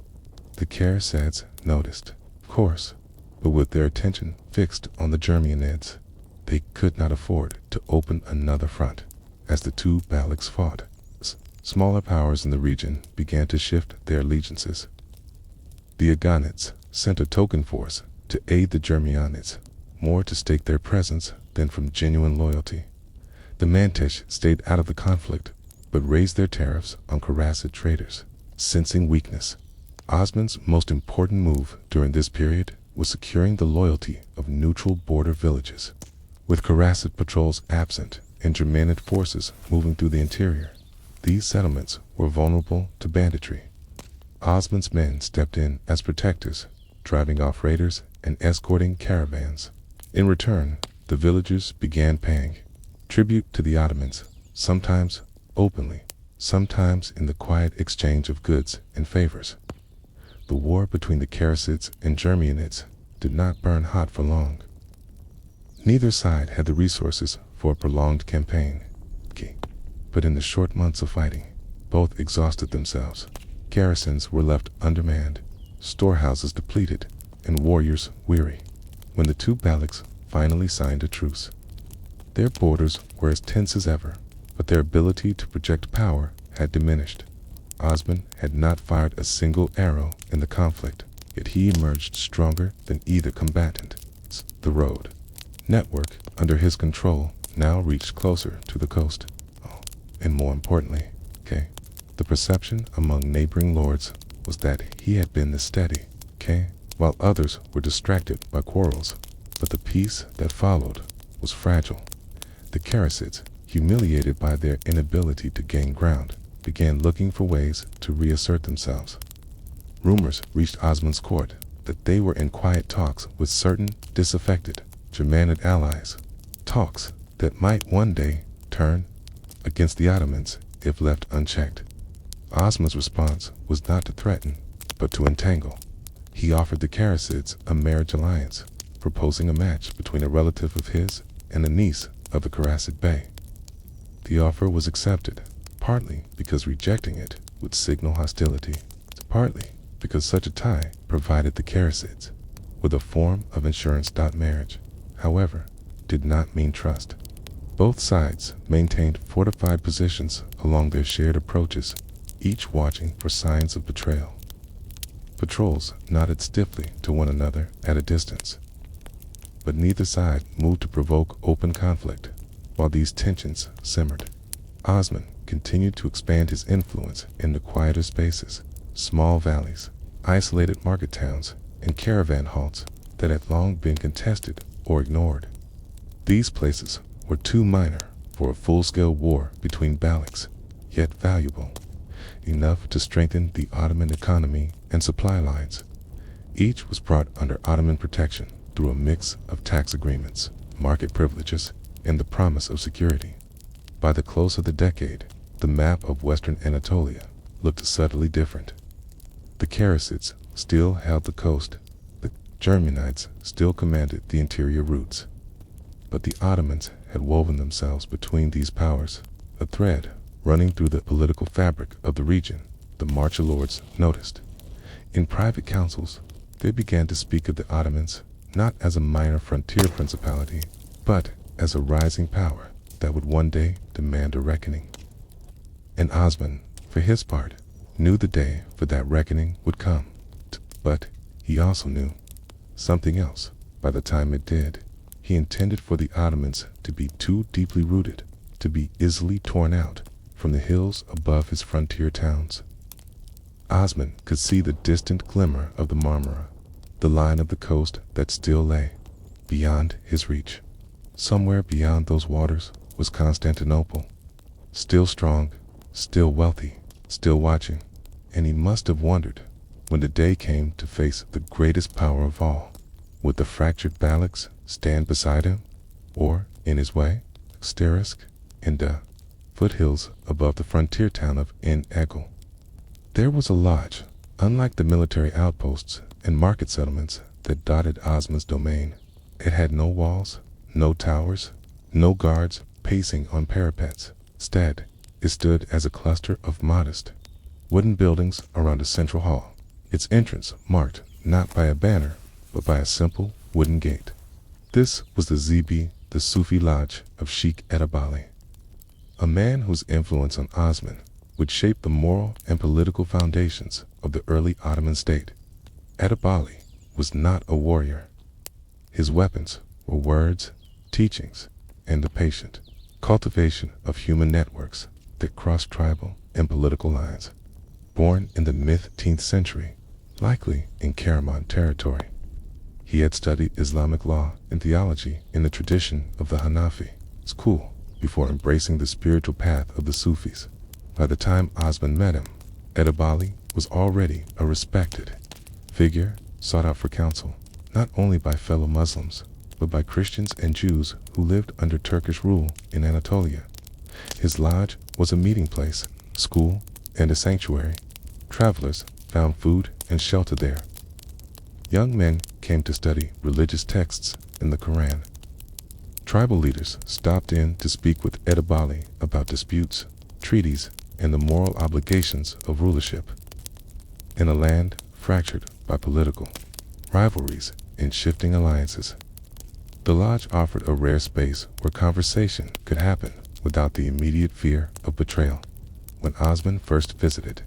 The Karasids noticed, of course, but with their attention fixed on the Germanids, they could not afford to open another front. As the two beyliks fought, smaller powers in the region began to shift their allegiances. The Aghanids sent a token force to aid the Germanids, more to stake their presence than from genuine loyalty. The Mantesh stayed out of the conflict, but raised their tariffs on Karasid traders. Sensing weakness, Osman's most important move during this period was securing the loyalty of neutral border villages. With Karasid patrols absent and Germanic forces moving through the interior, these settlements were vulnerable to banditry. Osman's men stepped in as protectors, driving off raiders and escorting caravans. In return, the villagers began paying tribute to the Ottomans, sometimes openly, sometimes in the quiet exchange of goods and favors. The war between the Karasids and Germanids did not burn hot for long. Neither side had the resources for a prolonged campaign, but in the short months of fighting, both exhausted themselves. Garrisons were left undermanned, storehouses depleted, and warriors weary. When the two beyliks finally signed a truce, their borders were as tense as ever, but their ability to project power had diminished. Osman had not fired a single arrow in the conflict, yet he emerged stronger than either combatant. The road network under his control now reached closer to the coast. And more importantly, the perception among neighboring lords was that he had been the steady, while others were distracted by quarrels. But the peace that followed was fragile. The Karasids, humiliated by their inability to gain ground, began looking for ways to reassert themselves. Rumors reached Osman's court that they were in quiet talks with certain disaffected Germanic allies, talks that might one day turn against the Ottomans if left unchecked. Osman's response was not to threaten, but to entangle. He offered the Karasids a marriage alliance, proposing a match between a relative of his and a niece of the Karasid Bey. The offer was accepted, partly because rejecting it would signal hostility, partly because such a tie provided the Karasids with a form of insurance. Marriage, however, did not mean trust. Both sides maintained fortified positions along their shared approaches, each watching for signs of betrayal. Patrols nodded stiffly to one another at a distance, but neither side moved to provoke open conflict. While these tensions simmered, Osman continued to expand his influence in the quieter spaces, small valleys, isolated market towns, and caravan halts that had long been contested or ignored. These places were too minor for a full-scale war between beyliks, yet valuable enough to strengthen the Ottoman economy and supply lines. Each was brought under Ottoman protection through a mix of tax agreements, market privileges, and the promise of security. By the close of the decade, the map of western Anatolia looked subtly different. The Karasids still held the coast, the Germanites still commanded the interior routes, but the Ottomans had woven themselves between these powers, a thread running through the political fabric of the region. The marcher lords noticed. In private councils, they began to speak of the Ottomans not as a minor frontier principality, but as a rising power that would one day demand a reckoning. And Osman, for his part, knew the day for that reckoning would come. But he also knew something else. By the time it did, he intended for the Ottomans to be too deeply rooted, to be easily torn out from the hills above his frontier towns. Osman could see the distant glimmer of the Marmara, the line of the coast that still lay beyond his reach. Somewhere beyond those waters was Constantinople, still strong, still wealthy, still watching, and he must have wondered when the day came to face the greatest power of all. Would the fractured beyliks stand beside him, or, in his way, Sterisk in the foothills above the frontier town of Egel? There was a lodge, unlike the military outposts and market settlements that dotted Osman's domain. It had no walls, no towers, no guards pacing on parapets. Instead, it stood as a cluster of modest wooden buildings around a central hall, its entrance marked not by a banner, but by a simple wooden gate. This was the Zibi, the Sufi lodge of Sheikh Edebali, a man whose influence on Osman would shape the moral and political foundations of the early Ottoman state. Edebali was not a warrior. His weapons were words, teachings, and the patient cultivation of human networks that crossed tribal and political lines. Born in the mid-10th century, likely in Karaman territory, he had studied Islamic law and theology in the tradition of the Hanafi school before embracing the spiritual path of the Sufis. By the time Osman met him, Edebali was already a respected figure sought out for counsel, not only by fellow Muslims, but by Christians and Jews who lived under Turkish rule in Anatolia. His lodge was a meeting place, school, and a sanctuary. Travelers found food and shelter there. Young men came to study religious texts in the Quran. Tribal leaders stopped in to speak with Edebali about disputes, treaties, and the moral obligations of rulership. In a land fractured by political rivalries and shifting alliances, the lodge offered a rare space where conversation could happen without the immediate fear of betrayal. When Osman first visited,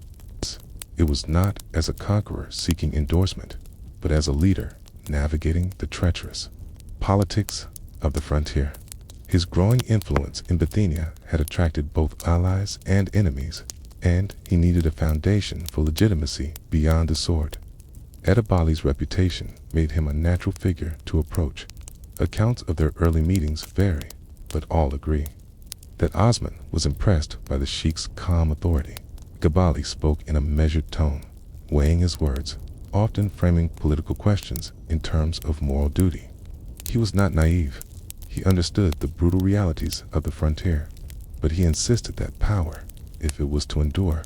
it was not as a conqueror seeking endorsement, but as a leader navigating the treacherous politics of the frontier. His growing influence in Bithynia had attracted both allies and enemies, and he needed a foundation for legitimacy beyond the sword. Edebali's reputation made him a natural figure to approach. Accounts of their early meetings vary, but all agree that Osman was impressed by the sheikh's calm authority. Edebali spoke in a measured tone, weighing his words, often framing political questions in terms of moral duty. He was not naive. He understood the brutal realities of the frontier, but he insisted that power, if it was to endure,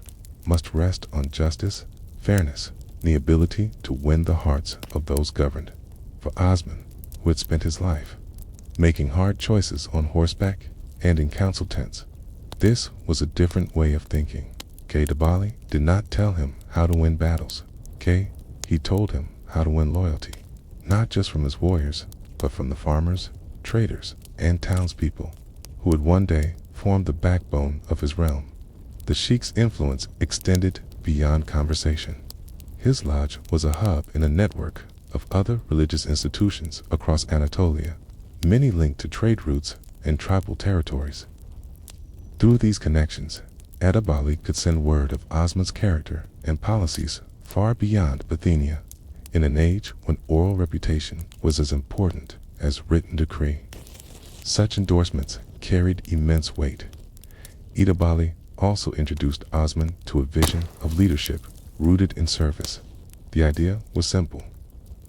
must rest on justice, fairness, and the ability to win the hearts of those governed. For Osman, who had spent his life making hard choices on horseback and in council tents, this was a different way of thinking. Edebali did not tell him how to win battles. He told him how to win loyalty, not just from his warriors, but from the farmers, traders, and townspeople who would one day form the backbone of his realm. The sheikh's influence extended beyond conversation. His lodge was a hub in a network of other religious institutions across Anatolia, many linked to trade routes and tribal territories. Through these connections, Edebali could send word of Osman's character and policies far beyond Bithynia, in an age when oral reputation was as important as written decree. Such endorsements carried immense weight. Edebali also introduced Osman to a vision of leadership rooted in service. The idea was simple.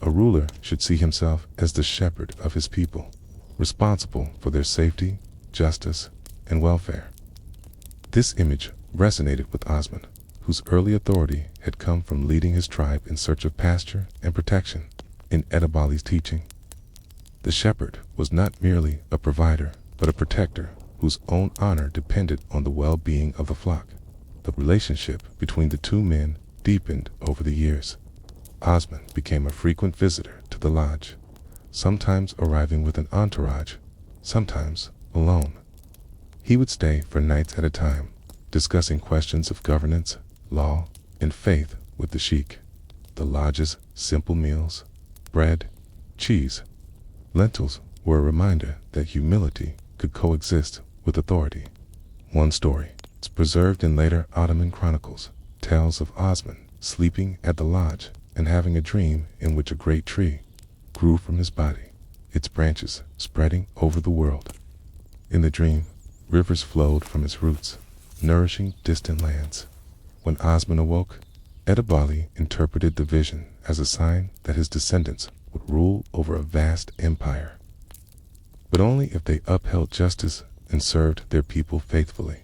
A ruler should see himself as the shepherd of his people, responsible for their safety, justice, and welfare. This image resonated with Osman, whose early authority had come from leading his tribe in search of pasture and protection. In Edebali's teaching, the shepherd was not merely a provider, but a protector whose own honor depended on the well-being of the flock. The relationship between the two men deepened over the years. Osman became a frequent visitor to the lodge, sometimes arriving with an entourage, sometimes alone. He would stay for nights at a time, discussing questions of governance, law, and faith with the sheikh. The lodge's simple meals, bread, cheese, lentils, were a reminder that humility could coexist with authority. One story, preserved in later Ottoman chronicles, tells of Osman sleeping at the lodge and having a dream in which a great tree grew from his body, its branches spreading over the world. In the dream, rivers flowed from its roots, nourishing distant lands. When Osman awoke, Edebali interpreted the vision as a sign that his descendants would rule over a vast empire, but only if they upheld justice and served their people faithfully.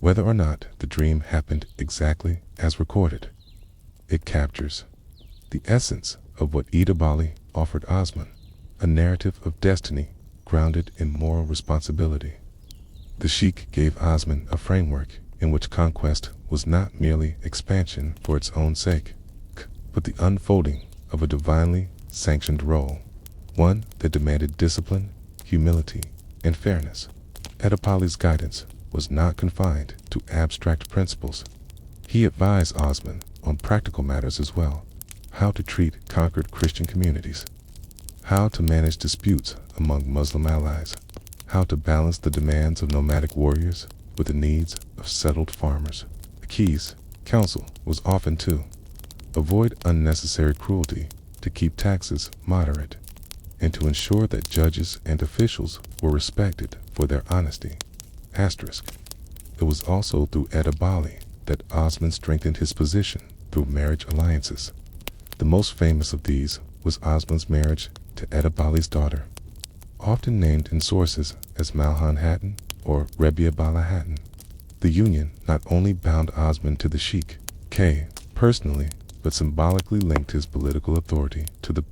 Whether or not the dream happened exactly as recorded, it captures the essence of what Edebali offered Osman, a narrative of destiny grounded in moral responsibility. The sheikh gave Osman a framework in which conquest was not merely expansion for its own sake, but the unfolding of a divinely sanctioned role, one that demanded discipline, humility, and fairness. Edebali's guidance was not confined to abstract principles. He advised Osman on practical matters as well, how to treat conquered Christian communities, how to manage disputes among Muslim allies, how to balance the demands of nomadic warriors with the needs of settled farmers. The key's counsel was often to avoid unnecessary cruelty, to keep taxes moderate, and to ensure that judges and officials were respected for their honesty. Asterisk. It was also through Edebali that Osman strengthened his position through marriage alliances. The most famous of these was Osman's marriage to Edebali's daughter, often named in sources as Malhan Hatun or Rebia Bala Hatun. The union not only bound Osman to the Sheikh K personally, but symbolically linked his political authority to the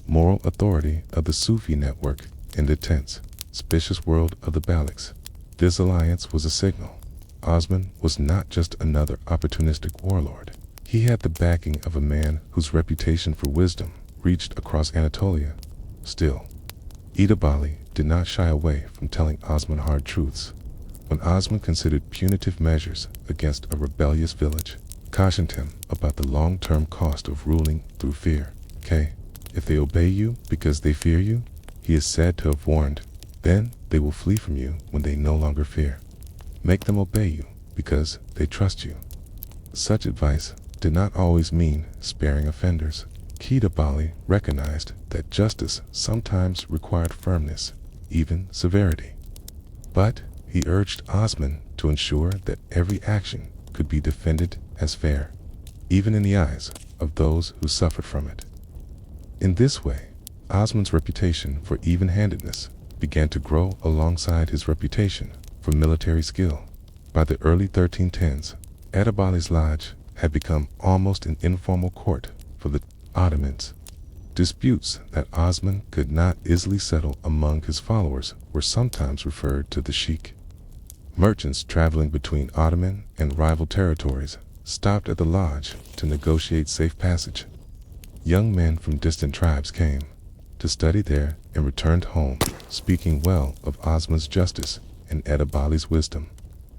moral authority of the Sufi network in the tense, suspicious world of the beyliks. This alliance was a signal. Osman was not just another opportunistic warlord. He had the backing of a man whose reputation for wisdom reached across Anatolia. Still, Edebali did not shy away from telling Osman hard truths. When Osman considered punitive measures against a rebellious village, cautioned him about the long-term cost of ruling through fear. If they obey you because they fear you, he is said to have warned, then they will flee from you when they no longer fear. Make them obey you because they trust you. Such advice did not always mean sparing offenders. Edebali recognized that justice sometimes required firmness, even severity. But he urged Osman to ensure that every action could be defended as fair, even in the eyes of those who suffered from it. In this way, Osman's reputation for even-handedness began to grow alongside his reputation for military skill. By the early 1310s, Edebali's lodge had become almost an informal court for the Ottomans. Disputes that Osman could not easily settle among his followers were sometimes referred to the Sheikh. Merchants traveling between Ottoman and rival territories stopped at the lodge to negotiate safe passage. Young men from distant tribes came to study there and returned home, speaking well of Osman's justice and Edebali's wisdom.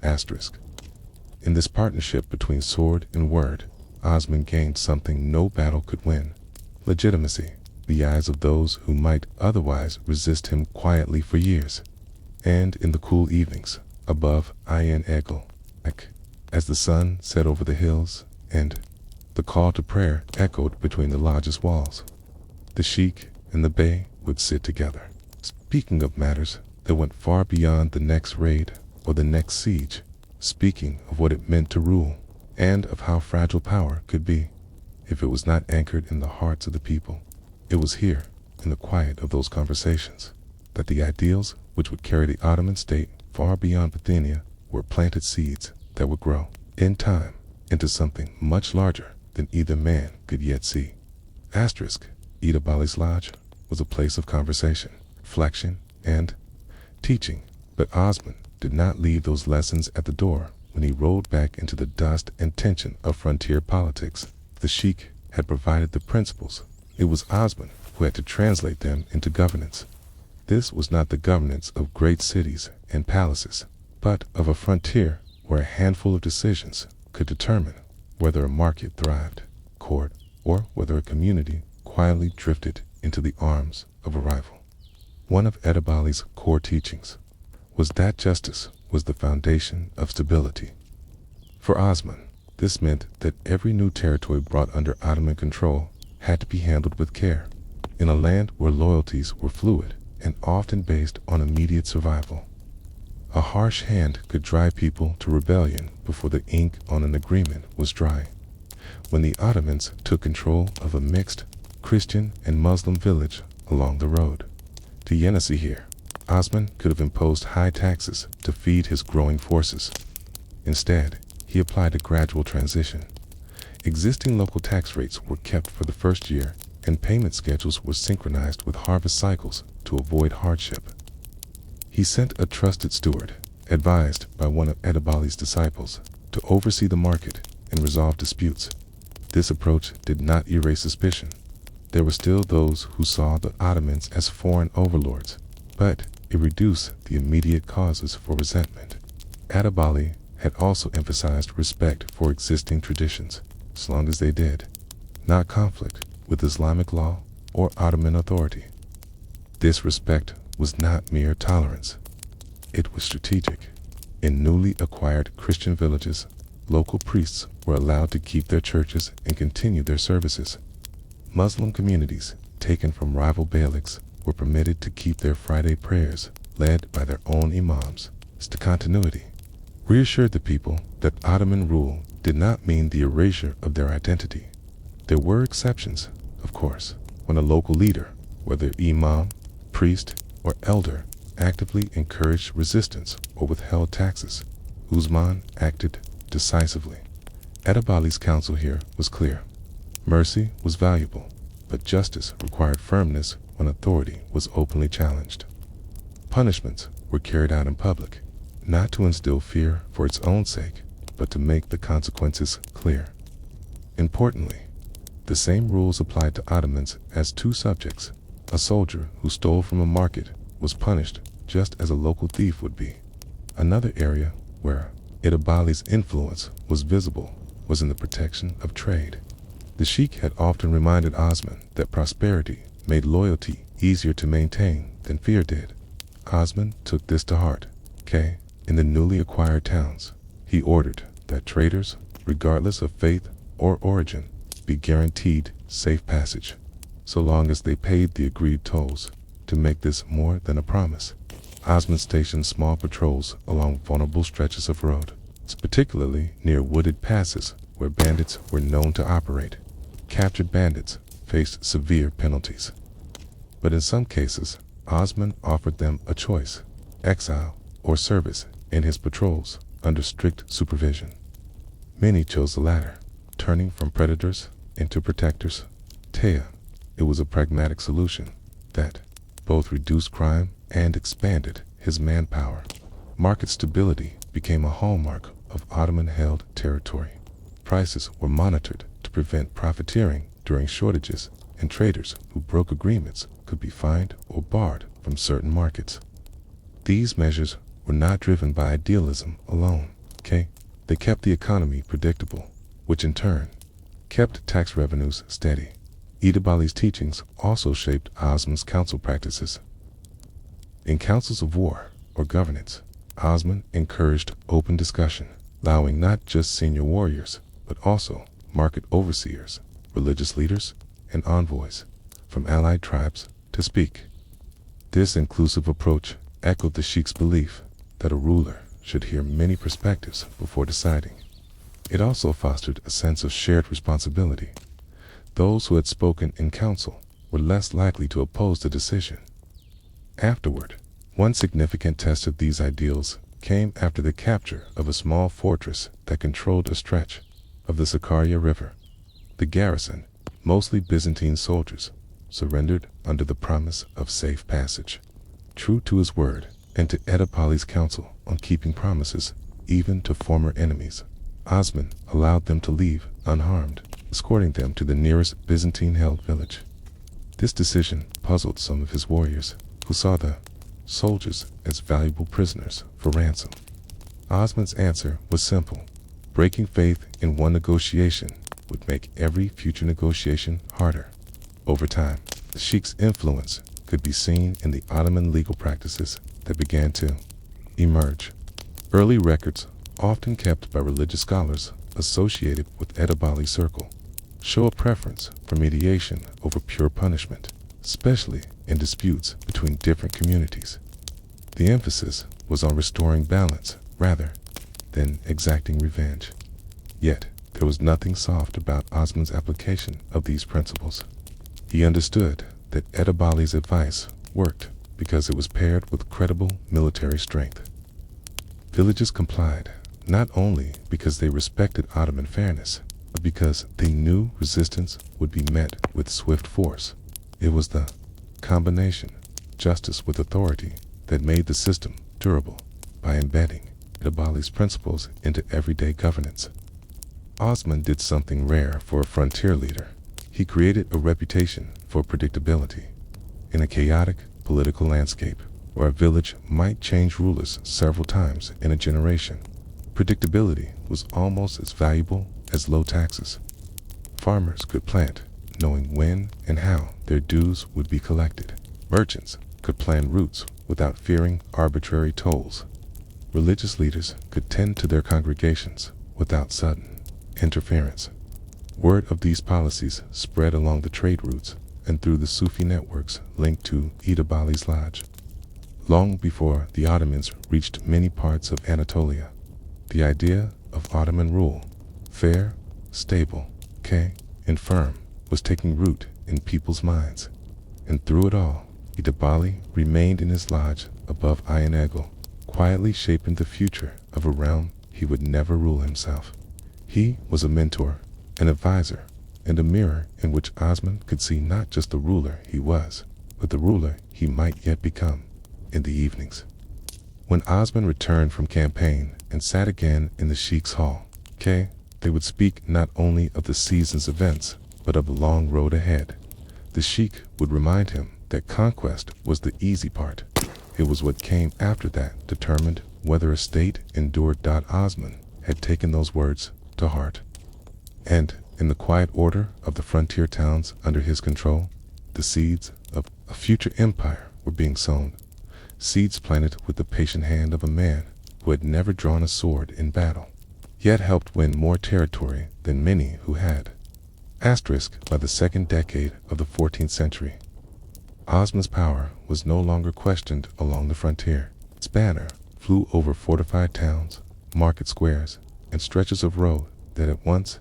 Asterisk. In this partnership between sword and word, Osman gained something no battle could win: legitimacy, the eyes of those who might otherwise resist him quietly for years. And in the cool evenings, above Ayn Egel, as the sun set over the hills, and the call to prayer echoed between the lodge's walls, the Sheikh and the Bey would sit together, speaking of matters that went far beyond the next raid or the next siege, speaking of what it meant to rule, and of how fragile power could be if it was not anchored in the hearts of the people. It was here, in the quiet of those conversations, that the ideals which would carry the Ottoman state far beyond Bithynia were planted seeds that would grow, in time, into something much larger than either man could yet see. Asterisk. Edebali's lodge was a place of conversation, reflection, and teaching, but Osman did not leave those lessons at the door when he rolled back into the dust and tension of frontier politics. The Sheikh had provided the principles. It was Osman who had to translate them into governance. This was not the governance of great cities and palaces, but of a frontier where a handful of decisions could determine whether a market thrived, court, or whether a community quietly drifted into the arms of a rival. One of Edebali's core teachings was that justice was the foundation of stability. For Osman, this meant that every new territory brought under Ottoman control had to be handled with care, in a land where loyalties were fluid and often based on immediate survival. A harsh hand could drive people to rebellion before the ink on an agreement was dry. When the Ottomans took control of a mixed Christian and Muslim village along the road to Yenisehir, Osman could have imposed high taxes to feed his growing forces. Instead, he applied a gradual transition. Existing local tax rates were kept for the first year, and payment schedules were synchronized with harvest cycles to avoid hardship. He sent a trusted steward, advised by one of Edebali's disciples, to oversee the market and resolve disputes. This approach did not erase suspicion. There were still those who saw the Ottomans as foreign overlords, but it reduced the immediate causes for resentment. Edebali had also emphasized respect for existing traditions, as long as they did not conflict with Islamic law or Ottoman authority. This respect was not mere tolerance. It was strategic. In newly acquired Christian villages, local priests were allowed to keep their churches and continue their services. Muslim communities, taken from rival beyliks, were permitted to keep their Friday prayers, led by their own imams. The continuity reassured the people that Ottoman rule did not mean the erasure of their identity. There were exceptions, of course, when a local leader, whether imam, priest, or elder, actively encouraged resistance or withheld taxes. Osman acted decisively. Edebali's counsel here was clear. Mercy was valuable, but justice required firmness when authority was openly challenged. Punishments were carried out in public, not to instill fear for its own sake, but to make the consequences clear. Importantly, the same rules applied to Ottomans as to subjects. A soldier who stole from a market was punished just as a local thief would be. Another area where Edebali's influence was visible was in the protection of trade. The sheikh had often reminded Osman that prosperity made loyalty easier to maintain than fear did. Osman took this to heart. In the newly acquired towns, he ordered that traders, regardless of faith or origin, be guaranteed safe passage, so long as they paid the agreed tolls. To make this more than a promise, Osman stationed small patrols along vulnerable stretches of road, particularly near wooded passes where bandits were known to operate. Captured bandits faced severe penalties. But in some cases, Osman offered them a choice: exile or service in his patrols under strict supervision. Many chose the latter, turning from predators into protectors. It was a pragmatic solution that both reduced crime and expanded his manpower. Market stability became a hallmark of Ottoman-held territory. Prices were monitored to prevent profiteering during shortages, and traders who broke agreements could be fined or barred from certain markets. These measures were not driven by idealism alone. They kept the economy predictable, which in turn kept tax revenues steady. Edebali's teachings also shaped Osman's council practices. In councils of war or governance, Osman encouraged open discussion, allowing not just senior warriors, but also market overseers, religious leaders, and envoys from allied tribes to speak. This inclusive approach echoed the sheikh's belief that a ruler should hear many perspectives before deciding. It also fostered a sense of shared responsibility. Those who had spoken in council were less likely to oppose the decision. Afterward, one significant test of these ideals came after the capture of a small fortress that controlled a stretch of the Sakarya River. The garrison, mostly Byzantine soldiers, surrendered under the promise of safe passage. True to his word and to Edebali's counsel on keeping promises, even to former enemies, Osman allowed them to leave unharmed, escorting them to the nearest Byzantine-held village. This decision puzzled some of his warriors, who saw the soldiers as valuable prisoners for ransom. Osman's answer was simple: breaking faith in one negotiation would make every future negotiation harder. Over time, the sheikh's influence could be seen in the Ottoman legal practices that began to emerge. Early records, often kept by religious scholars associated with Edebali's circle, show a preference for mediation over pure punishment, especially in disputes between different communities. The emphasis was on restoring balance rather than exacting revenge. Yet, there was nothing soft about Osman's application of these principles. He understood that Edebali's advice worked because it was paired with credible military strength. Villages complied, not only because they respected Ottoman fairness, but because they knew resistance would be met with swift force. It was the combination, justice with authority, that made the system durable by embedding Edebali's principles into everyday governance. Osman did something rare for a frontier leader. He created a reputation for predictability. In a chaotic political landscape, where a village might change rulers several times in a generation, predictability was almost as valuable as low taxes. Farmers could plant, knowing when and how their dues would be collected. Merchants could plan routes without fearing arbitrary tolls. Religious leaders could tend to their congregations without sudden interference. Word of these policies spread along the trade routes and through the Sufi networks linked to Idabali's lodge. Long before the Ottomans reached many parts of Anatolia, the idea of Ottoman rule, fair, stable, and firm, was taking root in people's minds. And through it all, Idabali remained in his lodge above Ionegel, quietly shaping the future of a realm he would never rule himself. He was a mentor, an advisor, and a mirror in which Osman could see not just the ruler he was, but the ruler he might yet become. In the evenings, when Osman returned from campaign and sat again in the Sheikh's hall, they would speak not only of the season's events, but of the long road ahead. The Sheikh would remind him that conquest was the easy part. It was what came after that determined whether a state endured. Osman had taken those words to heart. And in the quiet order of the frontier towns under his control, the seeds of a future empire were being sown. Seeds planted with the patient hand of a man who had never drawn a sword in battle, yet helped win more territory than many who had. By the second decade of the 14th century, Osman's power was no longer questioned along the frontier. Its banner flew over fortified towns, market squares, and stretches of road that had once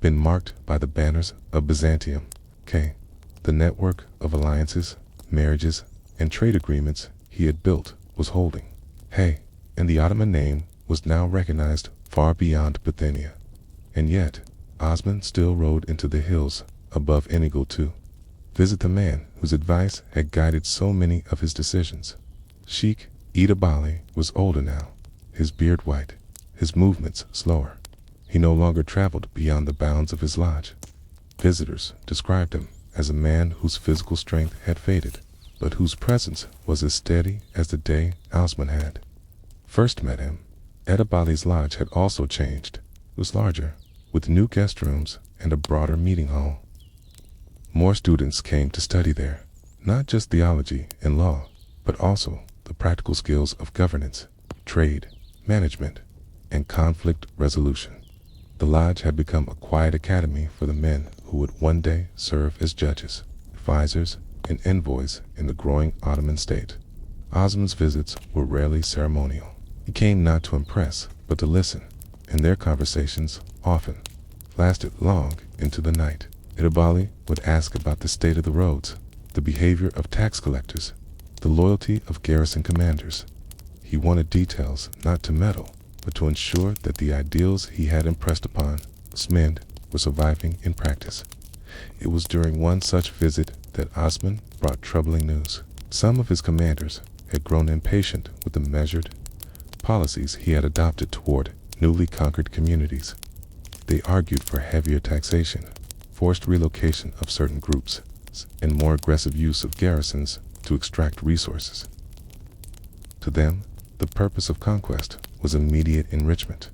been marked by the banners of Byzantium. The network of alliances, marriages, and trade agreements he had built was holding. And the Ottoman name was now recognized far beyond Bithynia. And yet, Osman still rode into the hills above Enigel to visit the man whose advice had guided so many of his decisions. Sheikh Idabali was older now, his beard white, his movements slower. He no longer traveled beyond the bounds of his lodge. Visitors described him as a man whose physical strength had faded, but whose presence was as steady as the day Osman had first met him. Idabali's lodge had also changed. It was larger, with new guest rooms and a broader meeting hall. More students came to study there, not just theology and law, but also the practical skills of governance, trade, management, and conflict resolution. The lodge had become a quiet academy for the men who would one day serve as judges, advisors, and envoys in the growing Ottoman state. Osman's visits were rarely ceremonial. He came not to impress, but to listen, and their conversations often lasted long into the night. Idabali would ask about the state of the roads, the behavior of tax collectors, the loyalty of garrison commanders. He wanted details not to meddle, but to ensure that the ideals he had impressed upon Osman were surviving in practice. It was during one such visit that Osman brought troubling news. Some of his commanders had grown impatient with the measured policies he had adopted toward newly conquered communities. They argued for heavier taxation, forced relocation of certain groups, and more aggressive use of garrisons to extract resources. To them, the purpose of conquest was immediate enrichment.